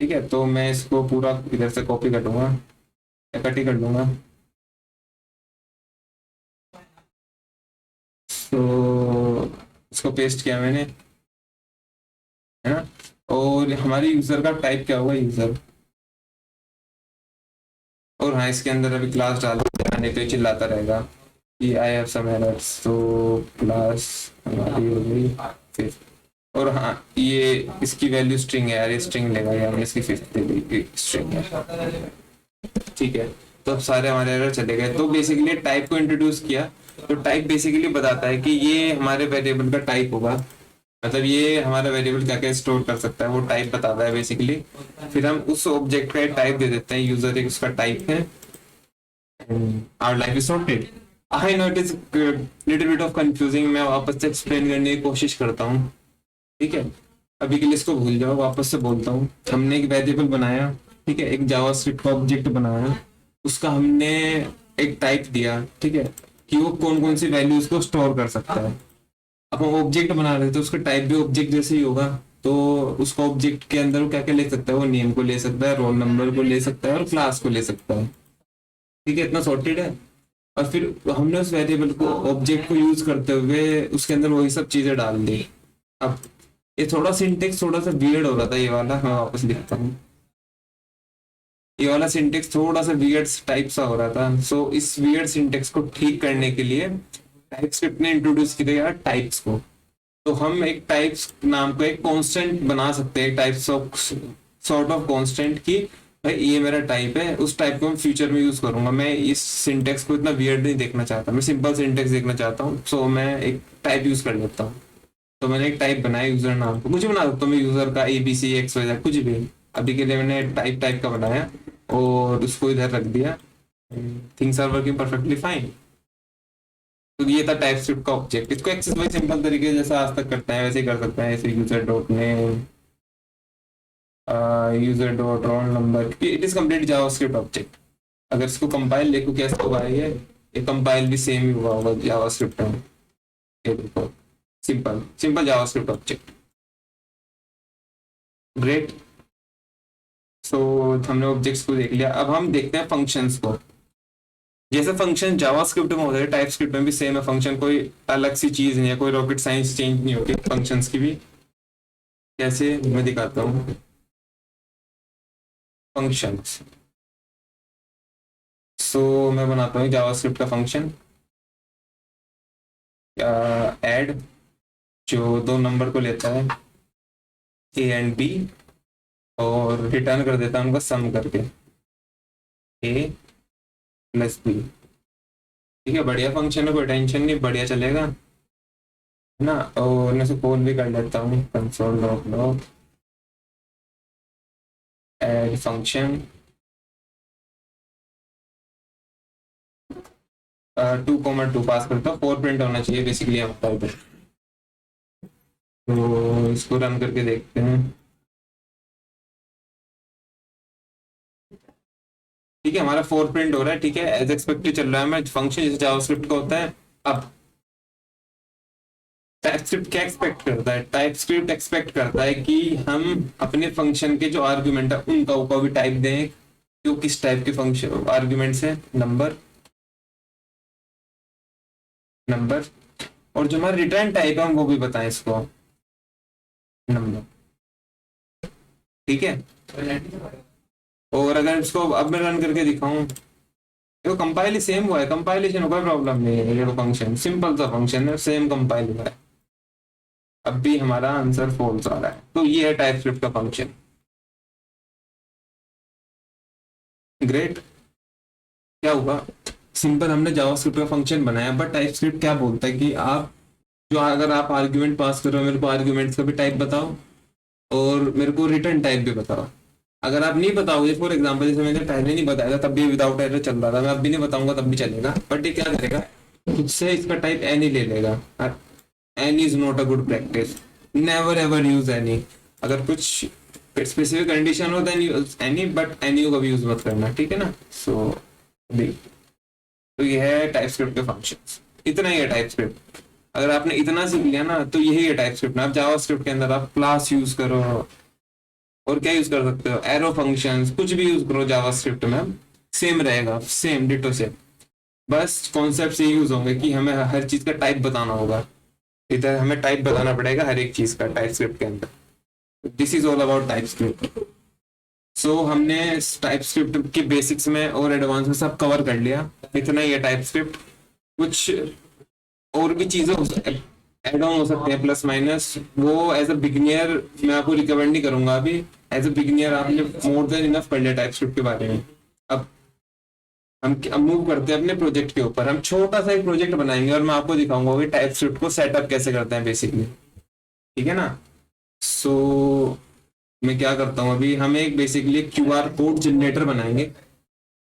ठीक है, तो मैं इसको पूरा इधर से कॉपी कर लूंगा या कट ही कर लूंगा। तो इसको पेस्ट किया मैंने, है ना। और हमारे यूजर का टाइप क्या होगा, यूजर। और हाँ, इसके अंदर अभी क्लास डाल दिया, नहीं तो ये चिल्लाता रहेगा कि आई हैव सम एरर्स। तो क्लास हमारी हो गई फिर। और हाँ, ये इसकी वैल्यू स्ट्रिंग है यार, ये स्ट्रिंग लेगा, ये हमने इसकी 5th दे दी, स्ट्रिंग है, ठीक है। तो अब सारे हमारे एरर चले गए। तो बेसिकली टाइप को इंट्रोड्यूस किया। तो टाइप बेसिकली बताता है कि ये हमारे वेरिएबल का टाइप होगा, मतलब ये हमारा वेरिएबल क्या क्या स्टोर कर सकता है वो टाइप बताता है बेसिकली। फिर हम उस ऑब्जेक्ट का टाइप दे देते हैं, यूजर एक उसका टाइप है। Our life is sorted. I know it is little bit of confusing, मैं वापस से एक्सप्लेन करने की कोशिश करता हूँ, ठीक है। अभी के लिए इसको भूल जाओ, वापस से बोलता हूँ। हमने एक वेरिएबल बनाया, ठीक है, एक जावास्क्रिप्ट का ऑब्जेक्ट बनाया, उसका हमने एक टाइप दिया, ठीक है, कि वो कौन कौन सी वैल्यूज को स्टोर कर सकता है। अब हम ऑब्जेक्ट बना रहे थे, उसका टाइप भी ऑब्जेक्ट जैसे ही होगा। तो उसका ऑब्जेक्ट के अंदर वो क्या क्या ले सकता है, वो नेम को ले सकता है, रोल नंबर को ले सकता है और क्लास को ले सकता है, ठीक है, इतना सॉर्टेड है। और फिर हमने उस वेरिएबल को, ऑब्जेक्ट को यूज करते हुए उसके अंदर वही सब चीजें डाल दी। अब ये थोड़ा सिंटेक्स थोड़ा सा वियर्ड हो रहा था, ये वाला मैं वापस लिखता हूँ। ये वाला सिंटेक्स थोड़ा सा वियर्ड टाइप सा हो रहा था। सो इस वियर्ड सिंटेक्स को ठीक करने के लिए टाइप स्क्रिप्ट ने इंट्रोड्यूस किया टाइप्स को। तो हम एक टाइप्स नाम को एक कांस्टेंट बना सकते हैं, types of sort of constant की, भाई ये मेरा टाइप है, उस टाइप को मैं फ्यूचर में यूज करूंगा। मैं इस सिंटेक्स को इतना वियर्ड नहीं देखना चाहता, मैं सिंपल सिंटेक्स देखना चाहता हूँ। सो मैं एक टाइप यूज कर लेता हूँ। तो मैंने एक टाइप बनाया, यूजर नाम को कुछ भी बना सकता हूँ मैं, यूजर का ABCXYZ कुछ भी। अभी के लिए मैंने टाइप टाइप का बनाया और उसको इधर रख दिया। Things are working perfectly fine. तो ये था टाइप स्क्रिप्ट का ऑब्जेक्ट। इसको एक्सेस भाई सिंपल तरीके से जैसा आज तक करते हैं वैसे ही कर सकते हैं, ऐसे user dot name, user dot roll number, it is complete JavaScript object. अगर इसको कंपाइल देखो कैसे हुआ है, ये कंपाइल भी सेम ही हुआ होगा जावास्क्रिप्ट में। ये देखो, simple simple JavaScript object. Great. So हमने ऑब्जेक्ट्स को देख लिया, अब हम देखते हैं फंक्शंस को। जैसे फंक्शन जावास्क्रिप्ट में होता है, टाइप स्क्रिप्ट में भी सेम है फंक्शन, कोई अलग सी चीज नहीं है, कोई रॉकेट साइंस चेंज नहीं होती फंक्शंस की भी। कैसे, मैं दिखाता हूँ। फंक्शंस, सो मैं बनाता हूँ जावास्क्रिप्ट का फंक्शन ऐड, जो दो नंबर को लेता है A एंड B, और रिटर्न कर देता है उनका सम करके A प्लस B। ठीक है, बढ़िया फंक्शन है, कोई टेंशन नहीं, बढ़िया चलेगा, है ना। और मैं से कॉल भी कर लेता हूँ, console dot log add function 2,2 पास करता हूँ, 4 प्रिंट होना चाहिए बेसिकली हमारे पे। तो इसको रन करके देखते हैं। ठीक है, हमारा 4 प्रिंट हो रहा है, ठीक है, एज एक्सपेक्टेड चल रहा है। मैं फंक्शन जैसे जावास्क्रिप्ट का होता है। अब टाइपस्क्रिप्ट क्या एक्सपेक्ट करता है? टाइपस्क्रिप्ट एक्सपेक्ट करता है कि हम अपने फंक्शन के जो आर्ग्यूमेंट है उनका ऊपर भी टाइप दें। जो किस टाइप के फंक्शन आर्ग्यूमेंट्स है? Number, number. और जो हमारा रिटर्न टाइप है हम वो भी बताएं इसको, नंबर। ठीक है। और अगर इसको अब मैं रन करके दिखाऊं, देखो कंपाइल सेम हुआ है, कंपाइलेशन कोई प्रॉब्लम नहीं है। ये तो फंक्शन सिंपल सा फंक्शन है, सेम कंपाइल हुआ है। अब भी हमारा आंसर फॉल्स आ रहा है, तो ये है टाइपस्क्रिप्ट का फंक्शन। ग्रेट। क्या हुआ? सिंपल हमने जावास्क्रिप्ट का फंक्शन बनाया, बट टाइपस्क्रिप्ट क्या बोलता है कि आप जो अगर आप आर्ग्यूमेंट पास करो, मेरे को आर्ग्यूमेंट्स का भी टाइप बताओ और मेरे को रिटर्न टाइप भी बताओ। अगर आप नहीं बताओगे, फॉर एग्जाम्पल जैसे मैंने पहले नहीं बताया था तब भी विदाउट एरर चल रहा था, मैं अब भी नहीं बताऊंगा तब भी चलेगा, बट ये क्या करेगा, खुद से इसका टाइप एनी ले लेगा। Any is not a good practice, never ever use any. अगर कुछ स्पेसिफिक कंडीशन हो then use any, but any को भी यूज मत करना, ठीक है ना। सो तो ये है टाइपस्क्रिप्ट के फंक्शंस, इतना ही है टाइपस्क्रिप्ट। अगर आपने इतना सीख लिया ना तो यही है टाइपस्क्रिप्ट। आप जावास्क्रिप्ट के अंदर आप क्लास यूज करो और क्या यूज कर सकते हो, एरो फंक्शंस, कुछ भी यूज करो जावास्क्रिप्ट में, सेम रहेगा, सेम डिटो सेम। बस कॉन्सेप्ट ये यूज होंगे कि हमें हर चीज का टाइप बताना होगा। इधर हमें टाइप बताना पड़ेगा हर एक चीज का टाइपस्क्रिप्ट के अंदर। This is all about TypeScript. So हमने टाइपस्क्रिप्ट के बेसिक्स में और एडवांस में सब कवर कर लिया, इतना ही है टाइपस्क्रिप्ट। कुछ और भी चीजें एड ऑन हो सकते हैं प्लस माइनस, वो एज अ बिगिनियर मैं आपको रिकमेंड नहीं करूंगा अभी। एज अ बिगिनियर आपने मोर देन इनफ कर लिया टाइपस्क्रिप्ट के बारे में। अब हम मूव करते हैं अपने प्रोजेक्ट के ऊपर। हम छोटा सा एक प्रोजेक्ट बनाएंगे और मैं आपको दिखाऊंगा कि टाइपस्क्रिप्ट को सेटअप कैसे करते हैं बेसिकली, ठीक है ना। सो मैं क्या करता हूँ, अभी हम एक बेसिकली क्यूआर कोड जनरेटर बनाएंगे।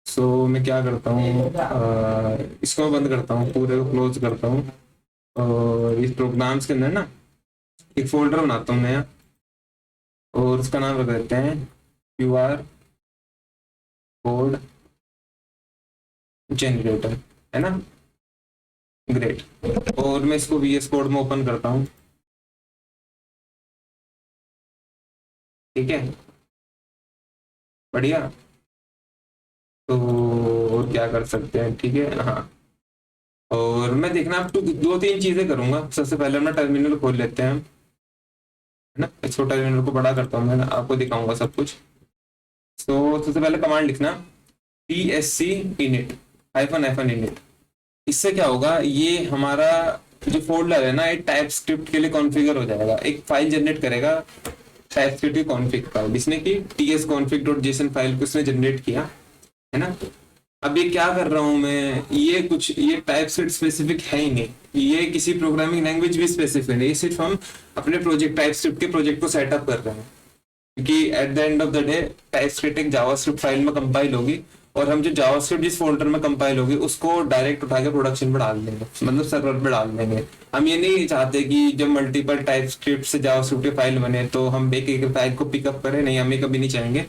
सो मैं क्या करता हूँ, इसको मैं बंद करता हूँ, पूरे को क्लोज करता हूँ और इस प्रोग्राम्स के अंदर ना एक फोल्डर बनाता हूँ नया और उसका नाम रख देते हैं क्यूआर कोड जनरेटर, है ना। ग्रेट। और मैं इसको वीएस कोड में ओपन करता हूँ, ठीक है, बढ़िया। तो और क्या कर सकते हैं, ठीक है, हाँ। और मैं देखना आप तो दो तीन चीजें करूंगा। सबसे पहले अपना टर्मिनल खोल लेते हैं हम, है ना। इसको टर्मिनल को बड़ा करता हूँ, मैं आपको दिखाऊंगा सब कुछ। तो सबसे पहले कमांड लिखना psc init -init। इससे क्या होगा, ये हमारा जो फोल्डर है ना, ये टाइप स्क्रिप्ट के लिए कॉन्फ़िगर हो जाएगा, एक फाइल जनरेट करेगा टाइप स्क्रिप्ट की कॉन्फ़िग फाइल, जिसने की tsconfig.json फाइल को उसने जनरेट किया, है ना। अब ये क्या कर रहा हूं मैं, ये टाइप स्क्रिप्ट स्पेसिफिक है ही नहीं, ये किसी प्रोग्रामिंग लैंग्वेज भी स्पेसिफिक नहीं, सिर्फ हम अपने प्रोजेक्ट टाइप स्क्रिप्ट के प्रोजेक्ट को सेटअप कर रहे हैं। क्योंकि at the end of the day TypeScript एक जावास्क्रिप्ट फाइल में कंपाइल होगी और हम जो जावास्क्रिप्ट जिस फोल्डर में कंपाइल होगी उसको डायरेक्ट उठा के प्रोडक्शन पे डाल देंगे, मतलब सर्वर पे डाल देंगे। हम ये नहीं चाहते कि जब मल्टीपल टाइपस्क्रिप्ट से जावास्क्रिप्ट की फाइल बने तो हम एक एक फाइल को पिकअप करें, नहीं, हम ये कभी नहीं चाहेंगे।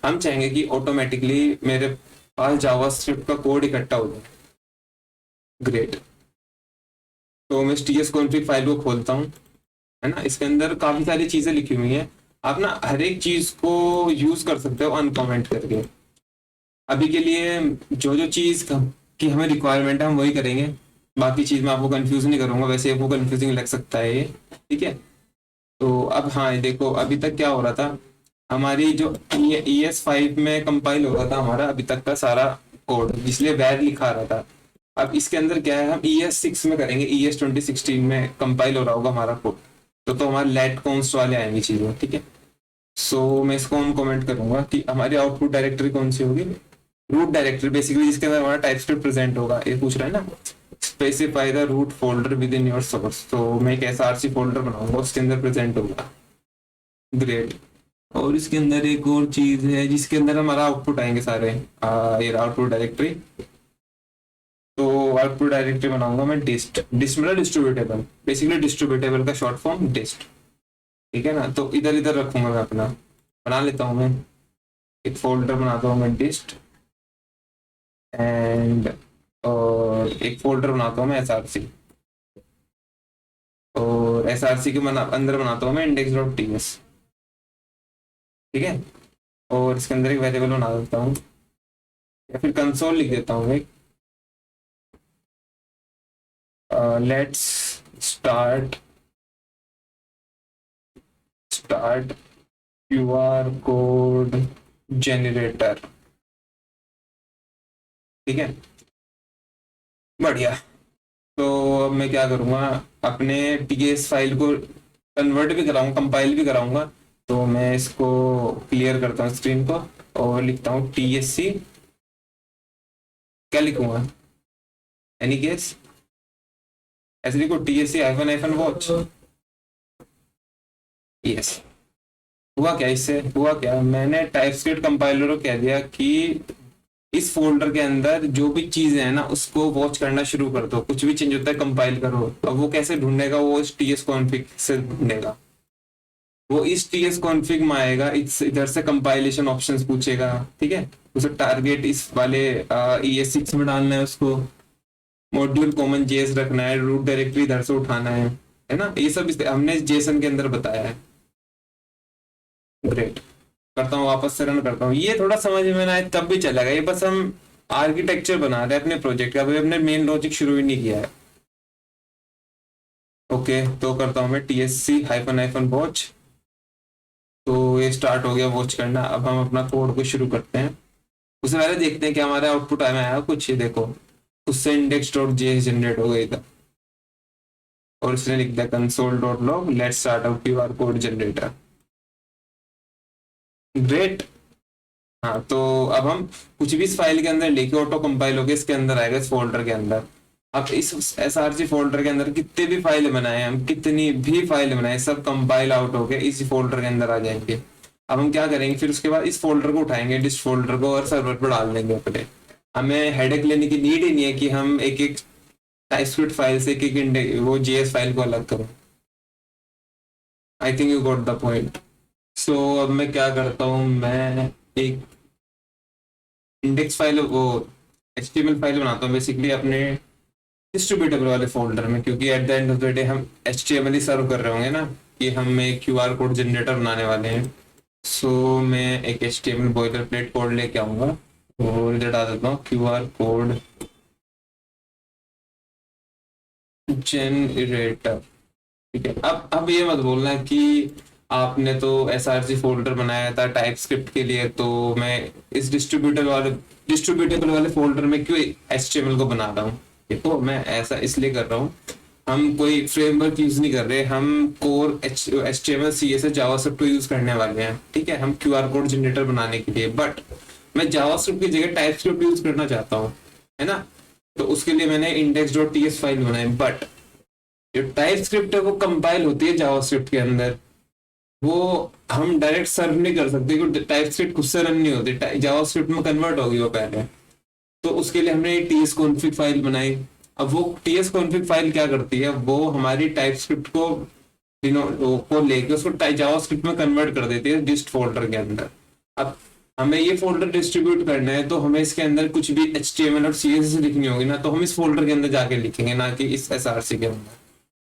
हम चाहेंगे कि ऑटोमेटिकली मेरे पास जावास्क्रिप्ट का कोड इकट्ठा हो जाए। ग्रेट। तो मैं टीएस कॉन्फ़िग फाइल को खोलता हूँ, है ना। इसके अंदर काफी सारी चीजें लिखी हुई हैं, आप ना हर एक चीज को यूज कर सकते हो अनकमेंट करके। अभी के लिए जो जो चीज की हमें रिक्वायरमेंट है हम वही करेंगे, बाकी चीज मैं आपको कंफ्यूज नहीं करूंगा, वैसे आपको कंफ्यूजिंग लग सकता है ये, ठीक है। तो अब हाँ, ये देखो अभी तक क्या हो रहा था, हमारी जो ES5 में कंपाइल हो रहा था हमारा अभी तक का सारा कोड, इसलिए वैर लिखा रहा था। अब इसके अंदर क्या है, हम ES6 में करेंगे, ES 2016 में कंपाइल हो रहा होगा हमारा कोड, तो हमारे लेट कॉन्स्ट वाले आएंगे चीजें, ठीक है। सो मैं इसको हम कमेंट करूंगा कि हमारी आउटपुट डायरेक्टरी कौन सी होगी, रूट डायरेक्टरी, बेसिकली जिसके अंदर हमारा टाइपस्क्रिप्ट प्रेजेंट होगा। ये पूछ रहा है ना, specify the root folder within your source, तो मैं एक SRC फोल्डर बनाऊंगा, उसके अंदर प्रेजेंट होगा। ग्रेट। और इसके अंदर एक और चीज है जिसके अंदर हमारा आउटपुट आएंगे सारे, ये आउटपुट डायरेक्टरी। तो आउटपुट डायरेक्टरी बनाऊंगा मैं डिस्ट, डिस्ट मतलब डिस्ट्रीब्यूटेबल, बेसिकली डिस्ट्रीब्यूटेबल का शॉर्ट फॉर्म डिस्ट, ठीक है ना। तो इधर इधर रखूंगा मैं अपना, बना लेता हूँ मैं एक फोल्डर बनाता हूँ मैं डिस्ट, एंड और एक फोल्डर बनाता हूँ मैं SRC, और SRC के अंदर बनाता हूँ मैं index.ts। ठीक है, और इसके अंदर एक वेरिएबल बना देता हूँ, या फिर कंसोल लिख देता हूँ एक, let's start start QR code generator. ठीक है, बढ़िया। तो अब मैं क्या करूँगा, अपने TS फाइल को कन्वर्ट भी कराऊंगा, कंपाइल भी कराऊंगा। तो मैं इसको क्लियर करता हूँ स्क्रीन को, और लिखता हूँ TSC, क्या लिखूंगा, एनी केस ऐसे लिखो TSC hyphen hyphen watch. Yes, हुआ क्या, इससे हुआ क्या, मैंने टाइपस्क्रिप्ट कंपाइलर को कह दिया कि इस फोल्डर के अंदर जो भी चीजें हैं ना उसको वॉच करना शुरू कर दो, कुछ भी चेंज होता है कंपाइल करो। अब वो कैसे ढूंढेगा, वो इस TS कॉन्फ़िग से ढूंढेगा, वो इस TS कॉन्फ़िग में आएगा, इधर से कंपाइलेशन ऑप्शंस पूछेगा। ठीक है, उसे टारगेट इस वाले ES6 में डालना है, उसको मॉड्यूल कॉमन JS रखना है, रूट डायरेक्टरी इधर से उठाना है ना, ये सब हमने जेसन के अंदर बताया है। ग्रेट, करता हूँ वापस से रन करता हूँ। ये थोड़ा समझ में ना आए तब भी चलेगा, ये बस हम आर्किटेक्चर बना रहे हैं अपने प्रोजेक्ट का, अभी हमने मेन लॉजिक शुरू ही नहीं किया है। ओके, तो करता हूँ मैं TSC हाइफन हाइफन वॉच। तो ये स्टार्ट हो गया वॉच करना। अब हम अपना कोड को शुरू करते हैं, उससे पहले देखते हैं कि हमारे आउटपुट में आया कुछ। ये देखो, उससे index.js जनरेट हो गई था, और उसने लिख दिया console.log let's start up QR code generator. Great. हाँ, तो अब हम कुछ भी इस फाइल के अंदर लेके ऑटो कंपाइल होके इसके अंदर आएगा, इस फोल्डर के अंदर। अब इस SRC फोल्डर के अंदर कितने भी फाइल बनाए, हम कितनी भी फाइल बनाए, सब कंपाइल आउट होके इसी फोल्डर के अंदर आ जाएंगे। अब हम क्या करेंगे, फिर उसके बाद इस फोल्डर को उठाएंगे, डिस्ट फोल्डर को, और सर्वर पर डाल देंगे अपने। हमें हेडेक लेने की नीड ही नहीं है कि हम एक एक टाइपस्क्रिप्ट फाइल से एक एक वो JS फाइल को अलग करें। I think you got the point. So अब मैं क्या करता हूँ, मैं एक इंडेक्स फाइल, वो HTML फाइल बनाता हूँ बेसिकली अपने डिस्ट्रीब्यूटेबल वाले फोल्डर में, क्योंकि at the end of the day हम HTML ही सर्व कर रहे होंगे ना, कि हम एक QR कोड जनरेटर बनाने वाले हैं। सो मैं एक HTML बॉयलर प्लेट कोड लेके आऊंगा, और इधर डाल देता हूँ QR कोड जनरेटर। ठीक है, अब ये मत बोलना कि आपने तो SRC फोल्डर बनाया था टाइप स्क्रिप्ट के लिए, तो मैं इस डिस्ट्रीब्यूटेबल वाले फोल्डर में क्यों HTML को बना रहा हूँ। देखो, मैं ऐसा इसलिए कर रहा हूँ, हम कोई फ्रेमवर्क यूज नहीं कर रहे, हम कोर HTML CSS जावास्क्रिप्ट को यूज करने वाले हैं। ठीक है, हम QR कोड जनरेटर बनाने के लिए, बट मैं जावास्क्रिप्ट की जगह टाइप स्क्रिप्ट यूज करना चाहता हूँ, है ना। तो उसके लिए मैंने index.ts फाइल बनाई, बट जो टाइप स्क्रिप्ट है वो कंपाइल होती है जावास्क्रिप्ट के अंदर, वो हम डायरेक्ट सर्व नहीं कर सकते, क्योंकि टाइप स्क्रिप्ट खुद से रन नहीं होती, जावास्क्रिप्ट में कन्वर्ट होगी वो पहले। तो उसके लिए हमने TS कॉन्फ़िग फाइल बनाई। अब वो TS कॉन्फ़िग फाइल क्या करती है, वो हमारी टाइप स्क्रिप्ट को लेके उसको जावास्क्रिप्ट में कन्वर्ट कर देती है डिस्ट फोल्डर के अंदर। अब हमें ये फोल्डर डिस्ट्रीब्यूट करना है, तो हमें इसके अंदर कुछ भी HTML और CSS लिखनी होगी ना, तो हम इस फोल्डर के अंदर जाके लिखेंगे, ना कि इस SRC के अंदर।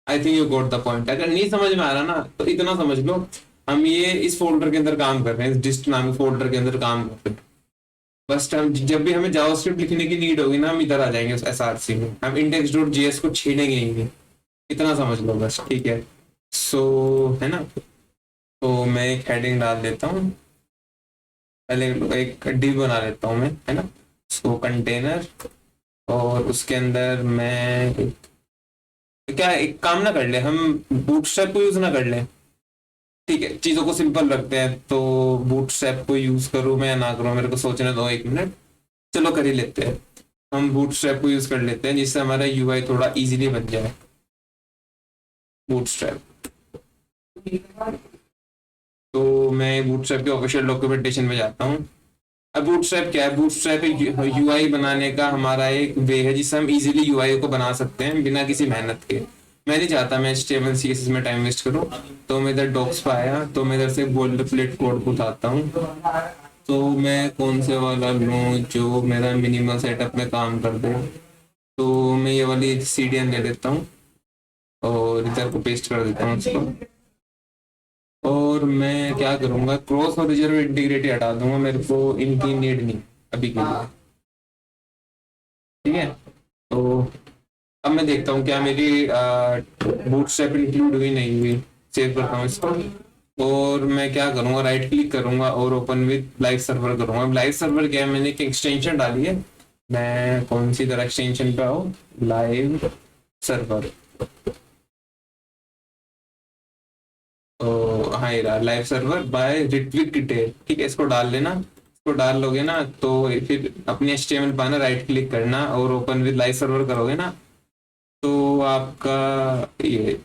आई think you got the point. अगर नहीं समझ में आ रहा ना, तो इतना समझ लो, हम ये इस फोल्डर के अंदर काम कर रहे हैं, इस डिस्ट नामक फोल्डर के अंदर काम कर रहे हैं। बस हम जब भी हमें जावास्क्रिप्ट लिखने की नीड होगी ना, हम इधर आ जाएंगे उस SRC में, हम index.js को छेड़ेंगे ही नहीं। इतना समझ लो बस, ठीक है। सो है ना, तो मैं एक हेडिंग डाल देता हूँ, पहले एक div बना लेता हूँ मैं, है ना। सो कंटेनर, और उसके अंदर मैं क्या एक काम ना कर ले, हम बूटस्ट्रैप को यूज ना कर ले। ठीक है, चीजों को सिंपल रखते हैं, तो बूटस्ट्रैप को यूज करूँ मैं या ना करूँ, मेरे को सोचने दो एक मिनट। चलो कर ही लेते हैं, हम बूटस्ट्रैप को यूज कर लेते हैं, जिससे हमारा UI थोड़ा इजीली बन जाए। बूटस्ट्रैप, तो मैं बूटस्ट्रैप के ऑफिशियल डॉक्यूमेंटेशन में जाता हूँ। अब बूटस्ट्रैप क्या है, बूटस्ट्रैप एक UI बनाने का हमारा एक वे है, जिससे हम इजीली UI को बना सकते हैं बिना किसी मेहनत के। मैं नहीं चाहता मैं HTML CSS में टाइम वेस्ट करूँ, तो मैं इधर डॉक्स पे आया, तो मैं इधर से बोल्ड प्लेट कोड को उठाता हूँ, तो मैं कौन से वाला लूँ जो मेरा मिनिमल सेटअप में काम कर दे। तो मैं ये वाली सीढ़ियाँ ले लेता हूँ और इधर को पेस्ट कर देता हूँ इसको। और मैं क्या करूँगा, क्रॉस और रिजर्व इंटीग्रिटी हटा दूंगा, मेरे को इनकी नीड नहीं अभी के लिए। ठीक है, तो अब मैं देखता हूँ क्या मेरी बूटस्ट्रैप इंक्लूड हुई नहीं हुई। सेव करता हूँ इसको और मैं क्या करूँगा, राइट क्लिक करूँगा और ओपन विद लाइव सर्वर करूँगा। लाइव सर्वर क्या है, मैंने एक एक्सटेंशन डाली है। मैं कौन सी तरह एक्सटेंशन पे आऊँ, लाइव सर्वर। तो हाँ, ये रहा लाइव सर्वर बाय रिट्वीक डिटेल। ठीक है, इसको डाल लेना। इसको डाल लोगे ना तो फिर अपनी HTML पाना, राइट क्लिक करना और ओपन विद लाइव सर्वर करोगे ना तो आपका ये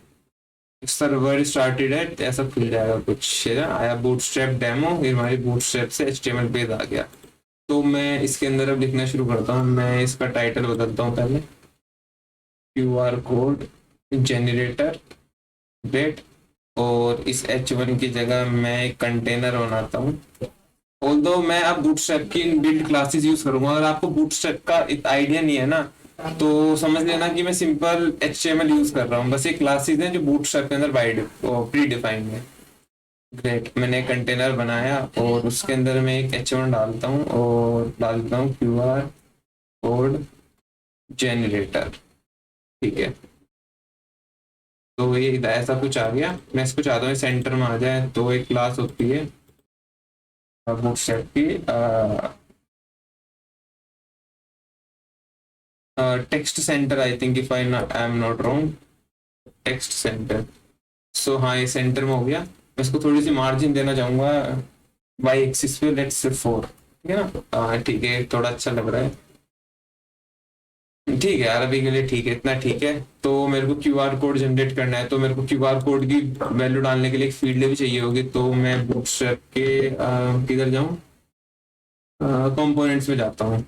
सर्वर स्टार्टेड है ऐसा खुल जाएगा कुछ। आया बूटस्ट्रैप डेमो, ये हमारी बूटस्ट्रैप से HTML पेज आ गया। तो मैं इसके अंदर अब लिखना शुरू करता हूँ। मैं इसका टाइटल बदलता हूँ पहले, QR कोड जनरेटर डेट, और इस H1 की जगह मैं एक कंटेनर बनाता हूँ। ऑल्दो मैं अब बूटस्ट्रैप की बिल्ड क्लासेस यूज करूंगा। अगर आपको बूटस्ट्रैप का आइडिया नहीं है ना तो समझ लेना कि मैं सिंपल HTML यूज कर रहा हूँ। बस ये क्लासेस हैं जो बूटस्ट्रैप के अंदर बाय प्री डिफाइंड है। ग्रेट, मैंने कंटेनर बनाया और उसके अंदर मैं एक H1 डालता हूँ और डालता हूँ QR कोड जनरेटर। ठीक है, तो ये ऐसा कुछ आ गया। मैं इसको चाहता हूँ सेंटर में आ जाए। तो एक क्लास होती है बूटस्ट्रैप की, text center, I think if I am not wrong, text center. So हाँ, ये सेंटर में हो गया। मैं इसको थोड़ी सी मार्जिन देना चाहूंगा वाई एक्सिस पे, लेट्स से 4। ठीक है ना, ठीक है, थोड़ा अच्छा लग रहा है। ठीक है यार, अभी के लिए ठीक है, इतना ठीक है। तो मेरे को QR कोड जनरेट करना है, तो मेरे को QR कोड की वैल्यू डालने के लिए एक फील्ड भी चाहिए होगी। तो मैं बूटस्ट्रैप के किधर जाऊँ, कंपोनेंट्स में जाता हूँ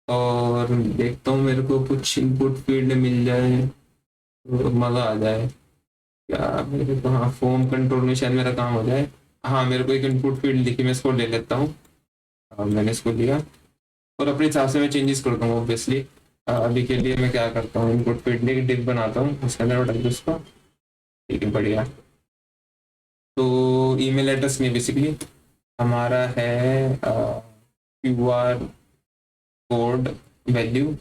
और देखता हूँ मेरे को कुछ इनपुट फील्ड मिल जाए तो मज़ा आ जाए। क्या मेरे को, हाँ, फॉर्म कंट्रोल में शायद मेरा काम हो जाए। हाँ, मेरे को एक इनपुट फील्ड दिखी, मैं इसको ले लेता हूँ। मैंने इसको लिया और अपने हिसाब से मैं चेंजेस करता हूँ ऑब्वियसली। अभी के लिए मैं क्या करता हूँ, इनपुट फील्ड एक डिव बनाता हूँ, उसके अंदर डाल दूँ उसको। ठीक है, बढ़िया। तो ईमेल एड्रेस नहीं, बेसिकली हमारा है QR कोड वैल्यू।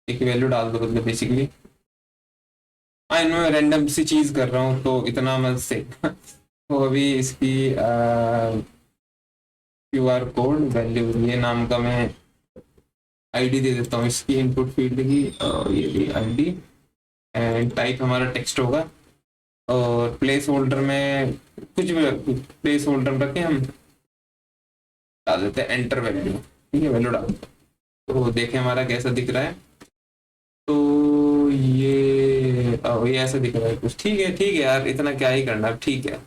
एक वैल्यू डाल दो मतलब बेसिकली। हाँ, इनमें रैंडम सी चीज कर रहा हूँ तो इतना मत से तो अभी इसकी QR कोड वैल्यू ये नाम का मैं ID दे देता हूँ इसकी, इनपुट फील्ड की। ये भी ID एंड टाइप हमारा टेक्स्ट होगा। और प्लेस होल्डर में कुछ भी प्लेस होल्डर रखें हम, डाल देते हैं एंटर वैल्यू। ठीक है, वैल्यू डाल, तो देखें हमारा कैसा दिख रहा है। तो ये ऐसा दिख रहा है कुछ। ठीक है यार, इतना क्या ही करना अब। ठीक है,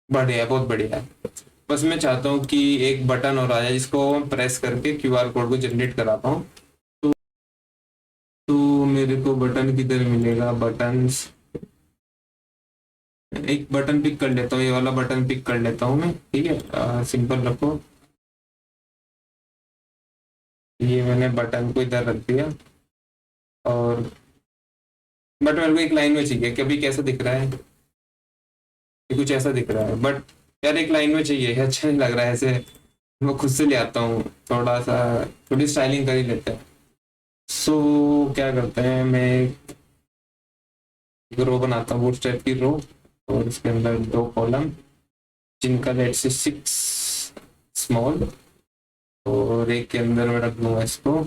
बढ़िया है, बहुत बढ़िया है। बस मैं चाहता हूँ कि एक बटन और आ जाए जिसको प्रेस करके QR कोड को जनरेट करा पाऊँ। तो मेरे को बटन किधर मिलेगा, बटन्स, एक बटन पिक कर लेता हूँ, ये वाला बटन पिक कर लेता हूँ मैं। ठीक है, सिंपल रखो। ये मैंने बटन को इधर रख दिया और बट मेरे को एक लाइन में चाहिए कि अभी कैसा दिख रहा है। ये कुछ ऐसा दिख रहा है बट यार एक लाइन में चाहिए, अच्छा नहीं लग रहा है ऐसे। मैं खुद से ले आता हूँ, थोड़ा सा थोड़ी स्टाइलिंग कर ही लेते हैं। सो क्या करते हैं, मैं एक रो बनाता हूँ, बूटस्ट्रैप की रो, और इसके अंदर 2 कॉलम जिनका लेट से 6 स्मॉल, और एक के अंदर मैं रख दूंगा इसको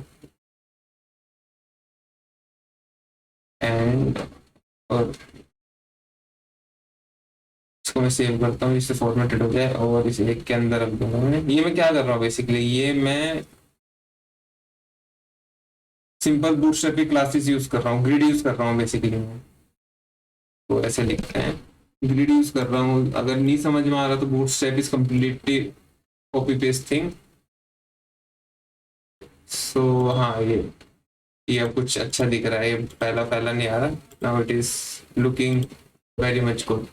एंड, और इसको मैं सेव करता हूँ जिससे फॉर्मेटेड हो जाए, और इस एक के अंदर रख दूंगा मैं। ये मैं क्या कर रहा हूँ बेसिकली, ये मैं सिंपल बूटस्ट्रैप की क्लासेस यूज कर रहा हूँ, ग्रिड यूज कर रहा हूँ बेसिकली मैं। तो ऐसे लिखते हैं, ग्रिड यूज कर रहा हूँ। अगर नहीं समझ में आ रहा तो Bootstrap is completely copy paste thing. So हाँ, ये अब कुछ अच्छा दिख रहा है, ये पहला पहला नहीं आ रहा। Now it is looking very much good.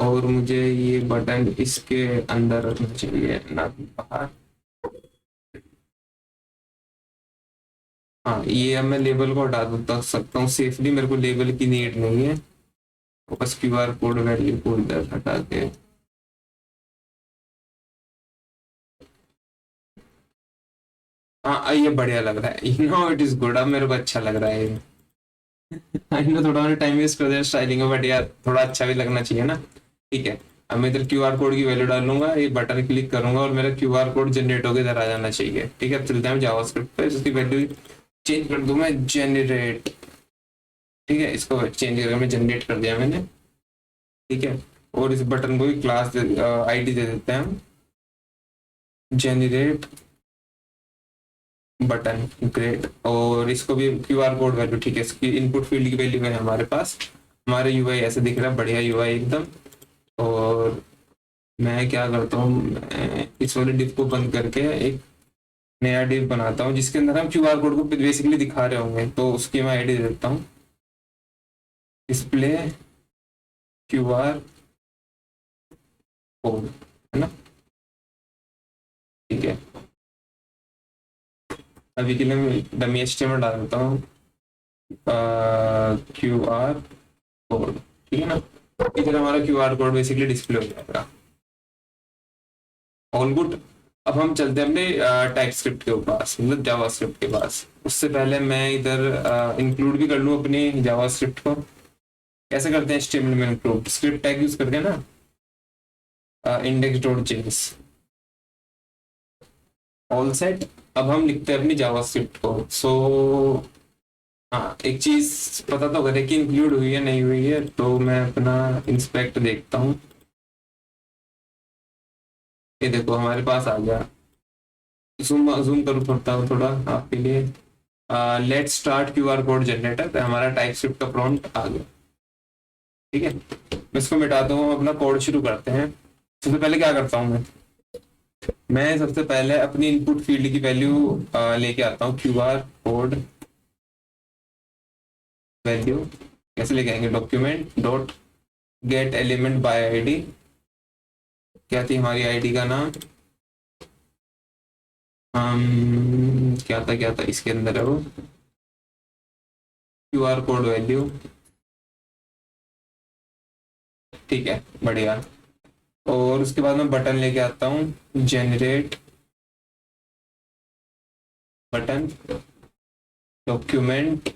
और मुझे ये बटन इसके अंदर रखना चाहिए, ना कि बाहर। हाँ, ये अब मैं लेबल को हटा देता सकता हूँ सेफली, मेरे को लेबल की नीड नहीं है। तो बस QR कोड वैल्यू को इधर हटा के, हाँ ये बढ़िया लग रहा है। इट इज गुड, अब मेरे को अच्छा लग रहा है ये। आई नो थोड़ा मैंने टाइम वेस्ट कर दिया स्टाइलिंग में, बट यार थोड़ा अच्छा भी लगना चाहिए ना। ठीक है, अब मैं इधर QR कोड की वैल्यू डालूंगा, ये बटन क्लिक करूंगा और मेरा QR कोड जनरेट होकर इधर आ जाना चाहिए। ठीक है, अब चलते हैं जावास्क्रिप्ट पे, इसकी वैल्यू चेंज कर दूं मैं, जेनरेट। ठीक है, इसको चेंज करके मैं जनरेट कर दिया मैंने। ठीक है, और इस बटन को भी क्लास ID दे देते हैं हम, जेनरेट बटन। ग्रेट, और इसको भी QR कोड वैल्यू, ठीक है, इसकी इनपुट फील्ड की वैल्यू है हमारे पास। हमारे UI ऐसे दिख रहा है, बढ़िया UI एकदम। और मैं क्या करता हूँ, मैं इस वाले डिव को बंद करके एक नया डिव बनाता हूँ जिसके अंदर हम QR कोड को बेसिकली दिखा रहे होंगे। तो उसकी मैं ID दे देता हूँ, डिस्प्ले QR कोड, है ना। ठीक है, अभी के लिए मैं डमी HTML डाल देता हूँ, QR कोड। ठीक है ना, इधर हमारा QR कोड बेसिकली डिस्प्ले हो जाएगा। All good. अब हम चलते हैं अपने टाइप स्क्रिप्ट के पास, मतलब जावास्क्रिप्ट के पास। उससे पहले मैं इधर इंक्लूड भी कर लूँ अपनी जावास्क्रिप्ट को। कैसे करते हैं HTML में इंक्लूड, स्क्रिप्ट टैग यूज करके ना, index.js, ऑल सेट। अब हम लिखते हैं अपनी जावास्क्रिप्ट को। हाँ, एक चीज पता तो करे कि इंक्लूड हुई है नहीं हुई है, तो मैं अपना इंस्पेक्ट देखता हूँ। ये देखो हमारे पास आ गया। जूम जूम कर करता हूँ थोड़ा आपके लिए। Let's start QR code generator, तो हमारा टाइप स्क्रिप्ट का प्रॉम्प्ट आ गया। ठीक है, मैं इसको मिटाता हूँ, अपना कोड शुरू करते हैं। सबसे पहले क्या करता हूँ मैं सबसे पहले अपनी इनपुट फील्ड की वैल्यू लेके आता हूँ, QR कोड वैल्यू। कैसे लेके आएंगे, document dot gate element by ID। क्या थी हमारी ID का नाम, क्या था इसके अंदर है वो, QR कोड वैल्यू। ठीक है, बढ़िया। और उसके बाद मैं बटन लेके आता हूँ, जेनरेट बटन डॉक्यूमेंट।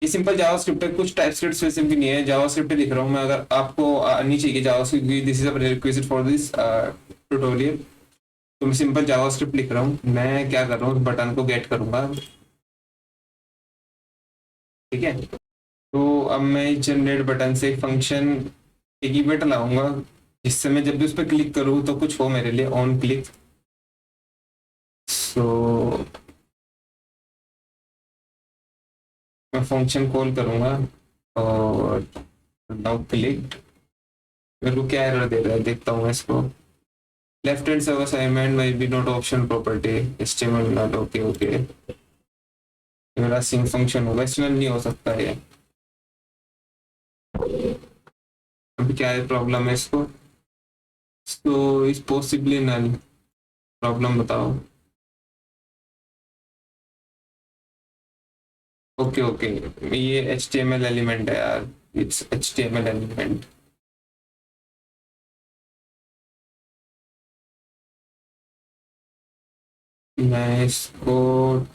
ये सिंपल जावास्क्रिप्ट है, कुछ टाइपस्क्रिप्ट स्पेसिफिक भी नहीं है, जावास्क्रिप्ट लिख रहा हूँ मैं। अगर आपको आनी चाहिए JavaScript, this is a prerequisite for this tutorial, तो मैं सिंपल जावास्क्रिप्ट लिख रहा हूँ। मैं क्या कर रहा हूँ, बटन को गेट करूंगा। ठीक है, तो अब मैं जनरेट बटन से एक फंक्शन, एक इवेंट लाऊंगा, जिससे मैं जब भी उस पर क्लिक करूँ तो कुछ हो मेरे लिए, ऑन क्लिक। सो मैं फंक्शन कॉल करूंगा, और नाउ क्लिक। मेरे को क्या एरर दे रहा है देखता हूँ मैं इसको। लेफ्ट हैंड सर्वर असाइनमेंट में be not option property HTML not, okay okay. मेरा सिंक फंक्शन होगा, इसमें नहीं हो सकता है। अभी क्या है प्रॉब्लम है इसको, तो इस पॉसिबली नल प्रॉब्लम बताओ। ओके ओके, ये HTML एलिमेंट है यार, इट्स HTML एलिमेंट। मैं इसको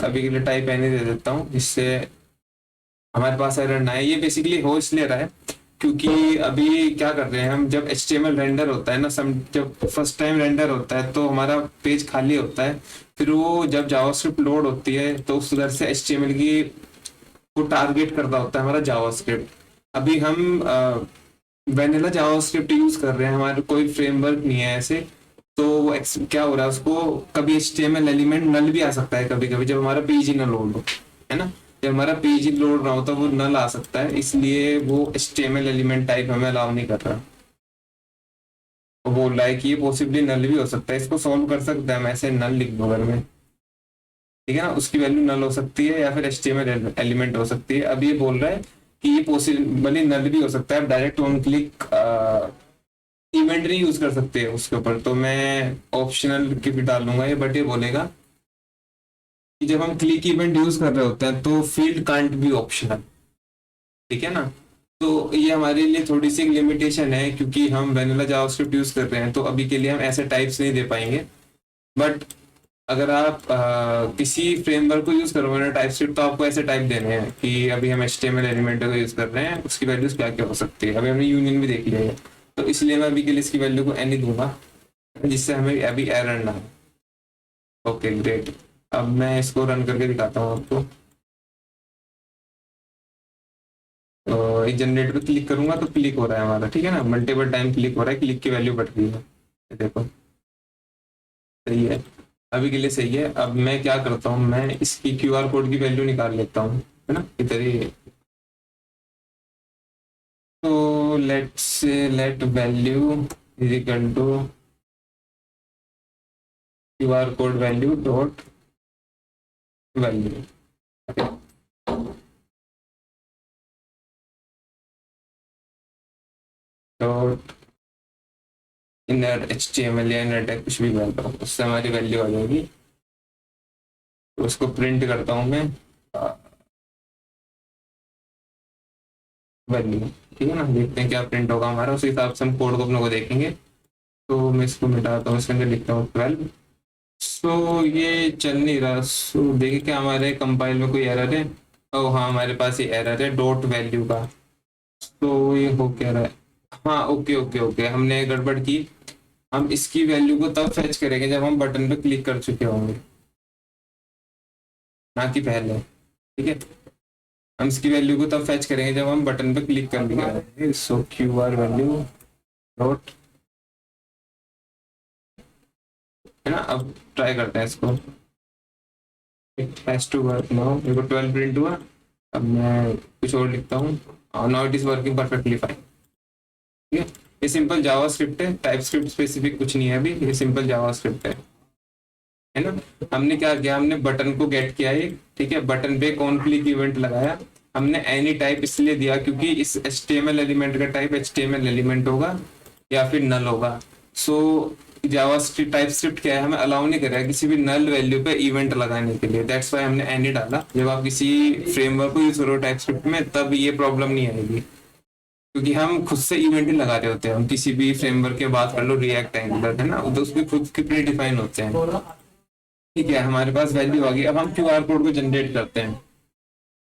अभी के लिए टाइप एनी दे देता हूँ, जिससे हमारे पास एरर ना है। ये बेसिकली हो इसलिए रहा है क्योंकि अभी क्या कर रहे हैं हम, जब HTML रेंडर होता है ना, जब फर्स्ट टाइम रेंडर होता है तो हमारा पेज खाली होता है। फिर वो जब जावास्क्रिप्ट लोड होती है तो उस उधर से HTML की को टारगेट करता होता है हमारा जावास्क्रिप्ट। अभी हम वेनिला जावास्क्रिप्ट यूज कर रहे हैं, हमारे कोई फ्रेमवर्क नहीं है ऐसे। तो वो क्या हो रहा है, उसको कभी HTML एलिमेंट नल भी आ सकता है कभी कभी, जब हमारा पेज ही ना लोड हो, है ना। जब हमारा पेज ही लोड ना हो तो वो नल आ सकता है, इसलिए वो HTML एलिमेंट टाइप हमें अलाउ नहीं कर रहा। वो बोल रहा है कि ये पॉसिबली नल भी हो सकता है, इसको सॉल्व कर सकते हैं हम, ऐसे नल लिख दो अगर में। ठीक है ना, उसकी वैल्यू नल हो सकती है या फिर HTML एलिमेंट हो सकती है। अब ये बोल रहा है कि ये पॉसिबली नल भी हो सकता है, डायरेक्ट ऑन क्लिक इवेंट नहीं यूज कर सकते उसके ऊपर, तो मैं ऑप्शनल की भी डाल लूंगा ये, बट ये बोलेगा कि जब हम क्लिक इवेंट यूज कर रहे होते हैं तो फील्ड कांट बी ऑप्शनल, ठीक है ना। तो ये हमारे लिए थोड़ी सी लिमिटेशन है, क्योंकि हम वैनिला जावास्क्रिप्ट यूज कर रहे हैं, तो अभी के लिए हम ऐसे टाइप्स नहीं दे पाएंगे। बट अगर आप किसी फ्रेमवर्क को यूज करोगे ना टाइपस्क्रिप्ट, तो आपको ऐसे टाइप देने हैं कि अभी हम HTML एलिमेंट को यूज कर रहे हैं, उसकी वैल्यूज क्या क्या हो सकती है। अभी हमने यूनियन भी देख लिया है, तो इसलिए मैं अभी के लिए इसकी वैल्यू को एनी दूंगा, जिससे हमें अभी एरर ना हो। ओके ग्रेट, अब मैं इसको रन करके दिखाता हूँ आपको। तो इस जनरेट पे क्लिक करूंगा तो क्लिक हो रहा है हमारा, ठीक है ना, मल्टीपल टाइम क्लिक हो रहा है, क्लिक की वैल्यू बढ़ रही है, ये देखो सही है, अभी के लिए सही है। अब मैं क्या करता हूँ, मैं इसकी QR कोड की वैल्यू निकाल लेता हूँ, है ना, इधर ही। तो let value is equal to QR code value dot value, dot inner HTML या इनर टैग कुछ भी बोलता हूँ, उससे हमारी वैल्यू आ जाएगी। तो उसको प्रिंट करता हूँ मैं वैल्यू, ठीक है ना, देखते हैं क्या प्रिंट होगा हमारा, उसी हिसाब से हम कोड को अपने को देखेंगे। तो मैं इसको मिटाता हूँ, इसके अंदर लिखता हूँ 12। सो ये चल नहीं रहा, सो देखिए क्या हमारे कंपाइल में कोई एरर है। ओ हाँ, हमारे पास ये एरर है डॉट वैल्यू का। तो ये हो क्या रहा है, हाँ ओके ओके ओके, हमने गड़बड़ की। हम इसकी वैल्यू को तब फैच करेंगे जब हम बटन पे क्लिक कर चुके होंगे, ना कि पहले, ठीक है। हम इसकी वैल्यू को तब फैच करेंगे जब हम बटन पे क्लिक कर लिया। सो QR वैल्यू डॉट, है ना। अब ट्राई करते हैं इसको, हैज टू वर्क नाउ, मेरे को 12 प्रिंट हुआ। अब मैं कुछ और लिखता हूँ, now it is working perfectly fine, ठीक है। ये सिंपल जावा स्क्रिप्ट है, टाइप स्क्रिप्ट स्पेसिफिक कुछ नहीं है अभी, ये सिंपल जावा स्क्रिप्ट है ना। हमने क्या किया, हमने बटन को गेट किया एक, ठीक है, बटन पे कौन क्लिक इवेंट लगाया, हमने एनी टाइप इसलिए दिया क्योंकि इस HTML एलिमेंट का टाइप HTML एलिमेंट होगा या फिर नल होगा। सो जावा टाइप स्क्रिप्ट क्या है, हमें अलाउ नहीं करेगा किसी भी नल वैल्यू पे इवेंट लगाने के लिए, दैट्स वाई हमने एनी डाला। जब आप किसी फ्रेमवर्क को यूज करो टाइप स्क्रिप्ट में, तब ये प्रॉब्लम नहीं आएगी, क्योंकि हम खुद से इवेंट ही लगा रहे होते हैं। हम किसी भी फ्रेमवर्क की बात कर लो, रिएक्ट एंगुलर, है ना, तो उसमें खुद के प्री डिफाइन होते हैं, ठीक है। हमारे पास वैल्यू आ गई, अब हम QR कोड को जनरेट करते हैं।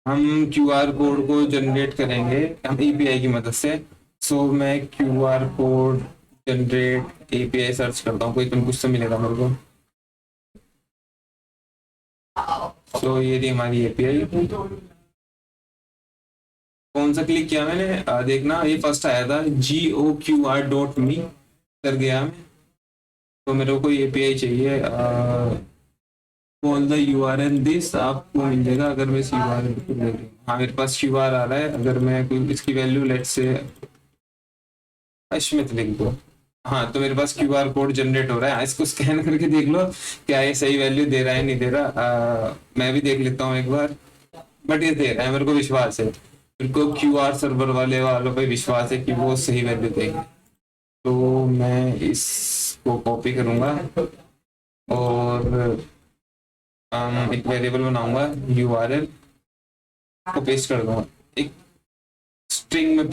हम QR कोड को जनरेट करेंगे हम API की मदद से। सो मैं QR code generate API search करता हूँ, कोई तो कुछ तो मिलेगा मेरे को। सो ये रही हमारी API। कौन सा क्लिक किया मैंने, देखना ये फर्स्ट आया था GOQR.me, कर गया मैं। तो मेरे को कोई API चाहिए, कॉल द URL दिस, आपको मिल जाएगा अगर मैं इस URL को ले लूँ। हाँ मेरे पास QR आ रहा है, अगर मैं कोई इसकी वैल्यू लेट से अश्मित लिख दो, हाँ तो मेरे पास QR कोड जनरेट हो रहा है। इसको स्कैन करके देख लो क्या ये सही वैल्यू दे रहा है नहीं दे रहा, मैं भी देख लेता हूँ एक बार। बट ये दे रहा है, मेरे को विश्वास है, मेरे को QR सर्वर वालों पे विश्वास है कि वो सही वैल्यू देंगे। तो मैं इसको कॉपी करूंगा और एक वेरिएबल बनाऊंगा URL को पेस्ट कर दूंगा, एक स्ट्रिंग में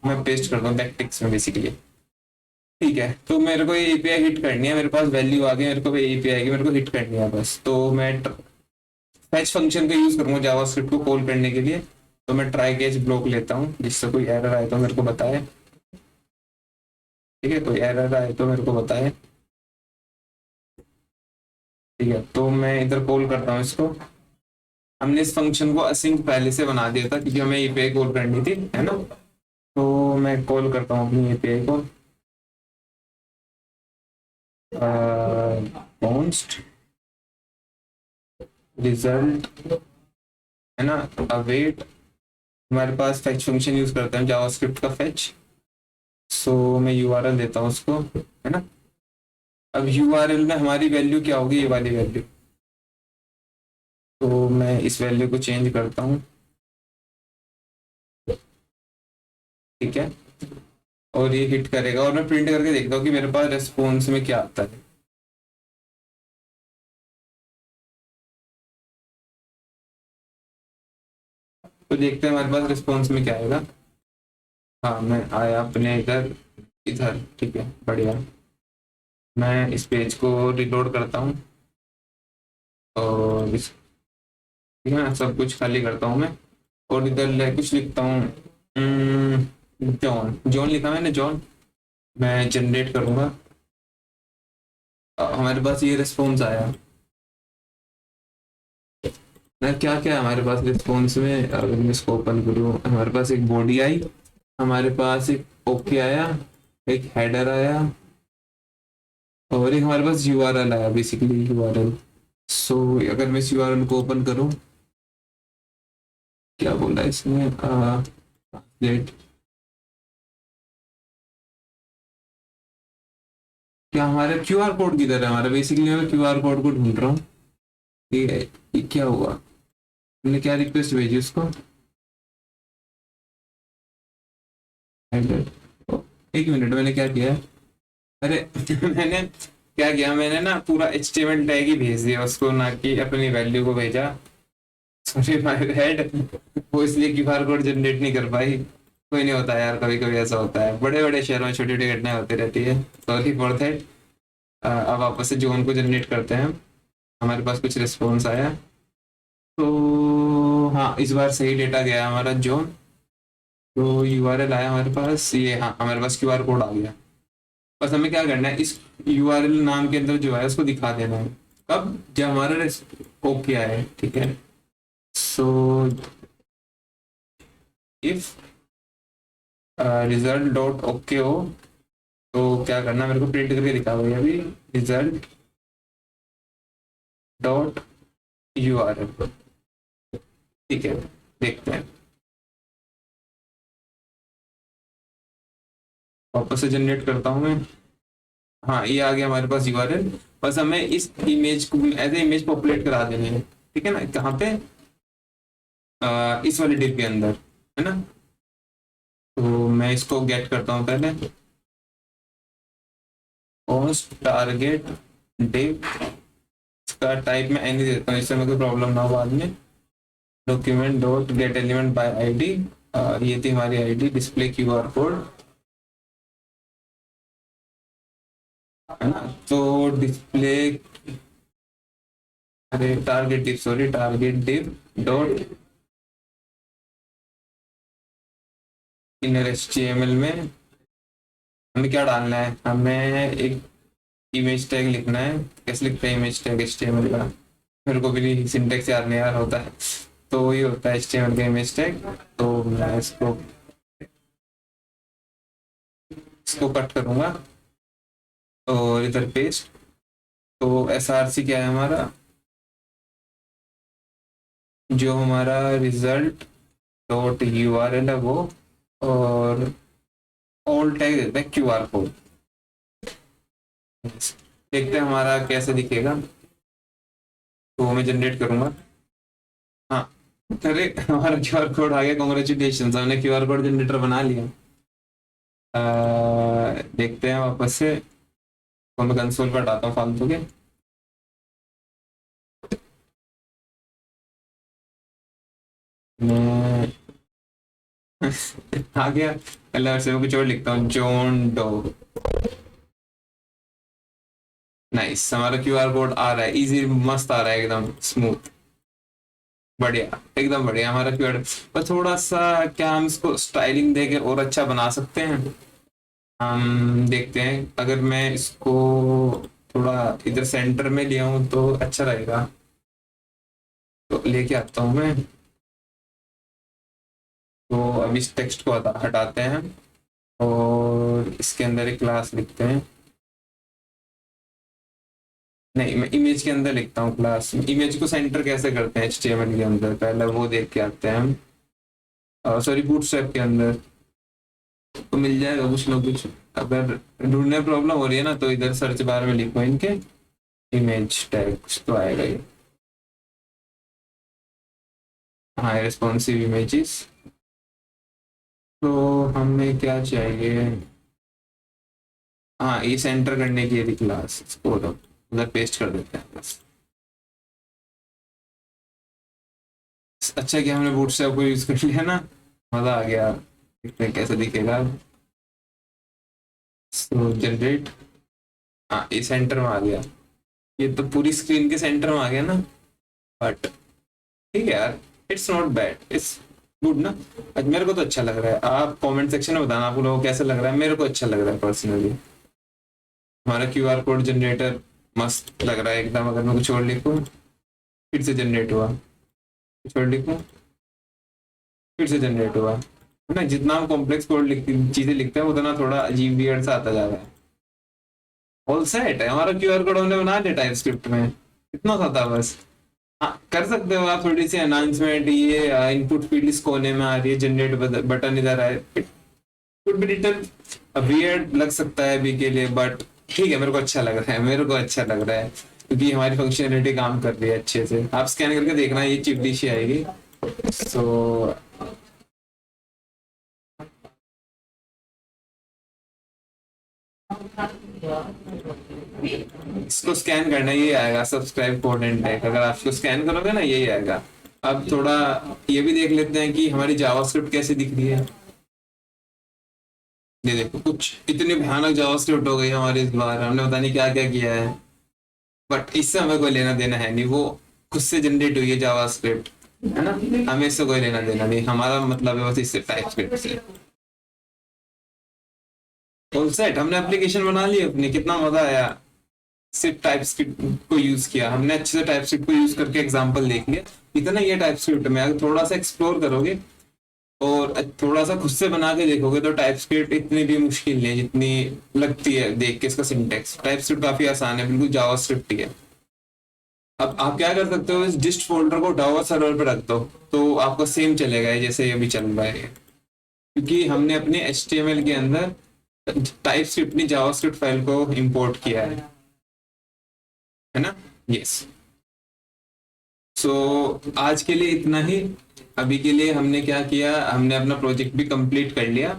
मैं पेस्ट कर दूंगा बैकटिक्स में बेसिकली, ठीक है। तो मेरे को ये API हिट करनी है, मेरे पास वैल्यू आ गई, मेरे को API आएगी, मेरे को हिट करनी है बस। तो मैं फैच फंक्शन का यूज करूंगा जावास्क्रिप्ट को कॉल करने के लिए। तो मैं ट्राई कैच ब्लॉक लेता हूँ, जिससे कोई एरर आए तो मेरे को बताए, ठीक है, कोई एरर आए तो मेरे को बताए, ठीक है। तो मैं इधर कॉल करता हूँ इसको। हमने इस फंक्शन को असिंक पहले से बना दिया था क्योंकि हमें API कॉल करनी थी, है ना। तो मैं कॉल करता हूँ अपनी API को, कॉन्स्ट रिजल्ट, है ना, अवेट। हमारे पास फेच फंक्शन यूज करते हैं जावास्क्रिप्ट का फेच। सो मैं URL देता हूँ उसको, है ना। अब URL में हमारी वैल्यू क्या होगी, ये वाली वैल्यू। तो मैं इस वैल्यू को चेंज करता हूँ, ठीक है, और ये हिट करेगा और मैं प्रिंट करके देखता हूँ कि मेरे पास रेस्पॉन्स में क्या आता है। तो देखते हैं हमारे पास रिस्पॉन्स में क्या आएगा। हाँ, मैं आया अपने इधर, इधर ठीक है, बढ़िया। मैं इस पेज को रिलोड करता हूँ और इस, ठीक है ना, सब कुछ खाली करता हूँ मैं, और इधर कुछ लिखता हूँ। जॉन, जॉन लिखा मैंने, जॉन। मैं जनरेट करूँगा। हमारे पास ये रिस्पॉन्स आया ना, क्या क्या है हमारे पास रिस्पॉन्स में, अगर मैं इसको ओपन करूँ, हमारे पास एक बॉडी आई, हमारे पास एक ओके आया, एक हेडर आया, और एक हमारे पास यूआरएल आया, बेसिकली यूआरएल। सो अगर मैं इस यूआरएल को ओपन करूँ, क्या बोला इसने, ट्रांसलेट, क्या हमारे क्यूआर कोड किधर है हमारा, बेसिकली मैं क्यूआर कोड को ढूंढ रहा हूँ। ये क्या हुआ, मैंने क्या रिक्वेस्ट भेजी उसको, हेडर, एक मिनट, मैंने क्या किया है? अरे मैंने क्या किया, मैंने ना पूरा HTML टैग ही भेज दिया उसको, ना कि अपनी वैल्यू को भेजा। सॉरी माय हेड, वो इसलिए क्यूआर कोड जनरेट नहीं कर पाई। कोई नहीं, होता है यार, कभी कभी ऐसा होता है, बड़े बड़े शहरों में छोटी छोटी घटनाएं होती रहती है। Sorry for that. अब वापस से जोन को जनरेट करते हैं। हमारे पास कुछ रिस्पॉन्स आया, तो हाँ, इस बार सही डेटा गया हमारा जोन। तो यूआरएल आया हमारे पास, ये हाँ, हमारे पास क्यूआर कोड आ गया। बस हमें क्या करना है, इस यूआरएल नाम के अंदर जो है उसको दिखा देना है, कब, जब हमारा ओके आए, ठीक है। So if result dot okay हो, तो क्या करना है, मेरे को प्रिंट करके दिखा भाई अभी, रिजल्ट डॉट यूआरएल, ठीक है, देखते हैं। वापस से जनरेट करता हूँ मैं। हाँ, ये आ गया हमारे पास यूआरएल। बस हमें इस इमेज को एज ए इमेज पॉपुलेट करा देने हैं, ठीक है ना, कहाँ पे, इस वाले डिव के अंदर, है ना। तो मैं इसको गेट करता हूँ पहले, पोस्ट टारगेट डिव, इसका टाइप में एनी देता हूँ, इससे मेरे को प्रॉब्लम ना हो बाद में। Document dot gate element by ID, ये थी हमारी आईडी, डिस्प्ले क्यूआर कोड, है ना। तो डिस्प्ले, अरे target div, sorry, target div dot inner HTML में हमें क्या डालना है, हमें एक इमेज टैग लिखना है। कैसे लिखते हैं इमेज टैग एचटीएमएल का, मेरे को भी सिंटेक्स याद नहीं यार होता है। तो ये होता है एचटीएमएल का इमेज टैग। तो मैं इसको कट करूंगा और इधर पेस्ट। तो एसआरसी क्या है हमारा, जो हमारा रिजल्ट डॉट यूआरएल है वो, और ऑल टैग देते हैं क्यूआर कोड। देखते हैं हमारा कैसे दिखेगा। तो वो मैं जनरेट करूंगा। हाँ, अरे हमारा क्यूआर कोड आ गया, कॉन्ग्रेचुलेशन, हमने क्यूआर कोड जनरेटर बना लिया। देखते हैं वापस से, तो मैं कंसोल पर हटाता हूँ फालतू के। मैं आ गया, अल्लाह से मैं कुछ और लिखता हूँ, जॉन डो। नाइस, हमारा क्यूआर कोड आ रहा है, इजी, मस्त आ रहा है, एकदम स्मूथ, बढ़िया, एकदम बढ़िया हमारा क्यूआर। पर थोड़ा सा क्या हम इसको स्टाइलिंग देके और अच्छा बना सकते हैं। हम देखते हैं, अगर मैं इसको थोड़ा इधर सेंटर में लिया हूँ तो अच्छा रहेगा। तो लेके आता हूँ मैं। तो अब इस टेक्स्ट को हटाते हैं और इसके अंदर एक क्लास लिखते हैं। नहीं, मैं इमेज के अंदर लिखता हूँ क्लास। इमेज को सेंटर कैसे करते हैं एचटीएमएल के अंदर, पहले वो देख के आते हैं हम। सॉरी, बूटस्ट्रैप के अंदर तो मिल जाएगा कुछ ना कुछ। अगर ढूंढने में प्रॉब्लम हो रही है ना, तो इधर सर्च बार में लिखो इनके इमेज टैग, कुछ तो आएगा ये। हाँ, रिस्पॉन्सिव इमेजेस, तो हमें क्या चाहिए, हाँ ये सेंटर करने की यदि क्लास, इसको उधर पेस्ट कर देते हैं बस। अच्छा कि हमने बूटस्ट्रैप को यूज कर लिया ना, मजा आ गया। देखते हैं कैसे दिखेगा। सो जनरेट, हाँ ये सेंटर में आ गया, ये तो पूरी स्क्रीन के सेंटर में आ गया ना। बट ठीक है यार, it's not bad, it's good ना। आज मेरे को तो अच्छा लग रहा है। आप कमेंट सेक्शन में बताना आप लोगों को कैसा लग रहा है। मेरे को अच्छा लग रहा है पर्सनली। हमारा क्यूआर कोड जनरेटर मस्त लग रहा है एकदम। अगर मैं कुछ और लिखूं, फिर से जनरेट हुआ, कुछ और लिखूं, फिर से जनरेट हुआ, है ना। जितना हम कॉम्प्लेक्स कोड चीजें लिखते हैं उतना थोड़ा अजीब वियर्ड सा आता जा रहा है। ऑल सेट है हमारा क्यूआर कोड, हमने बना लिया टाइप स्क्रिप्ट में, इतना सा था बस। हाँ कर सकते हो आप थोड़ी सी अनाउंसमेंट, ये इनपुट फील्ड इस कोने में आ रही है, जनरेट बटन इधर है। It could be little weird लग सकता है अभी के लिए, बट ठीक है, मेरे को अच्छा लग रहा है, मेरे को अच्छा लग रहा है क्योंकि हमारी फंक्शनलिटी काम कर रही है अच्छे से। आप स्कैन करके देखना, ये चिप डिश आएगी। सो इसको स्कैन करना, ये आएगा सब्सक्राइब कोड एंड टैग। अगर आप इसको स्कैन करोगे ना, यही आएगा। अब थोड़ा ये भी देख लेते हैं कि हमारी जावास्क्रिप्ट कैसे दिख रही है। ये देखो, कुछ इतनी भयानक जावास्क्रिप्ट हो गई हमारी इस बार, हमने पता नहीं क्या क्या किया है। बट इससे हमें कोई लेना देना है नहीं, वो खुद से जनरेट हुई है जावास्क्रिप्ट, है ना। हमें इससे कोई लेना देना नहीं, हमारा मतलब है बस इससे टाइप स्क्रिप्ट से। ऑल सेट, हमने एप्लीकेशन बना ली अपनी, कितना मजा आया। सिर्फ टाइप स्क्रिप्ट को यूज किया हमने, अच्छे से टाइप स्क्रिप्ट को यूज करके एग्जांपल देख लिया। इतना ही है टाइप स्क्रिप्ट में। अगर थोड़ा सा एक्सप्लोर करोगे और थोड़ा सा खुद से बना के देखोगे तो टाइप स्क्रिप्ट इतनी भी मुश्किल नहीं है जितनी लगती है देख के इसका सिंटेक्स। टाइप स्क्रिप्ट काफी आसान है, बिल्कुल जावा स्क्रिप्ट ही है। अब आप क्या कर सकते हो, इस डिस्ट फोल्डर को उठाओ और सर्वर पे रख दो, तो आपका सेम चलेगा जैसे ये अभी चल रहा है। क्योंकि हमने अपने HTML के अंदर टाइप स्क्रिप्ट ने जावास्क्रिप्ट फाइल को इंपोर्ट किया है ना। यस। सो आज के लिए इतना ही। अभी के लिए हमने क्या किया, हमने अपना प्रोजेक्ट भी कंप्लीट कर लिया।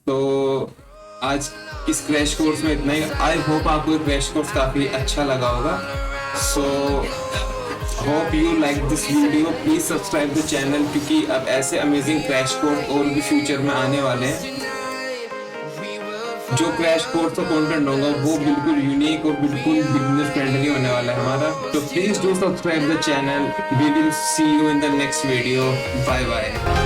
तो आज इस क्रैश कोर्स में इतना ही। आई होप आपको ये क्रैश कोर्स काफी अच्छा लगा होगा। So hope you like this video. Please subscribe the channel, क्योंकि अब ऐसे अमेजिंग क्रैश कोर्स और भी फ्यूचर में आने वाले हैं। जो क्रैश कोर्स का कंटेंट होगा वो बिल्कुल यूनिक और बिल्कुल बिजनेस फ्रेंडली होने वाला है हमारा। तो please do subscribe the channel. We will see you in the next video. Bye bye.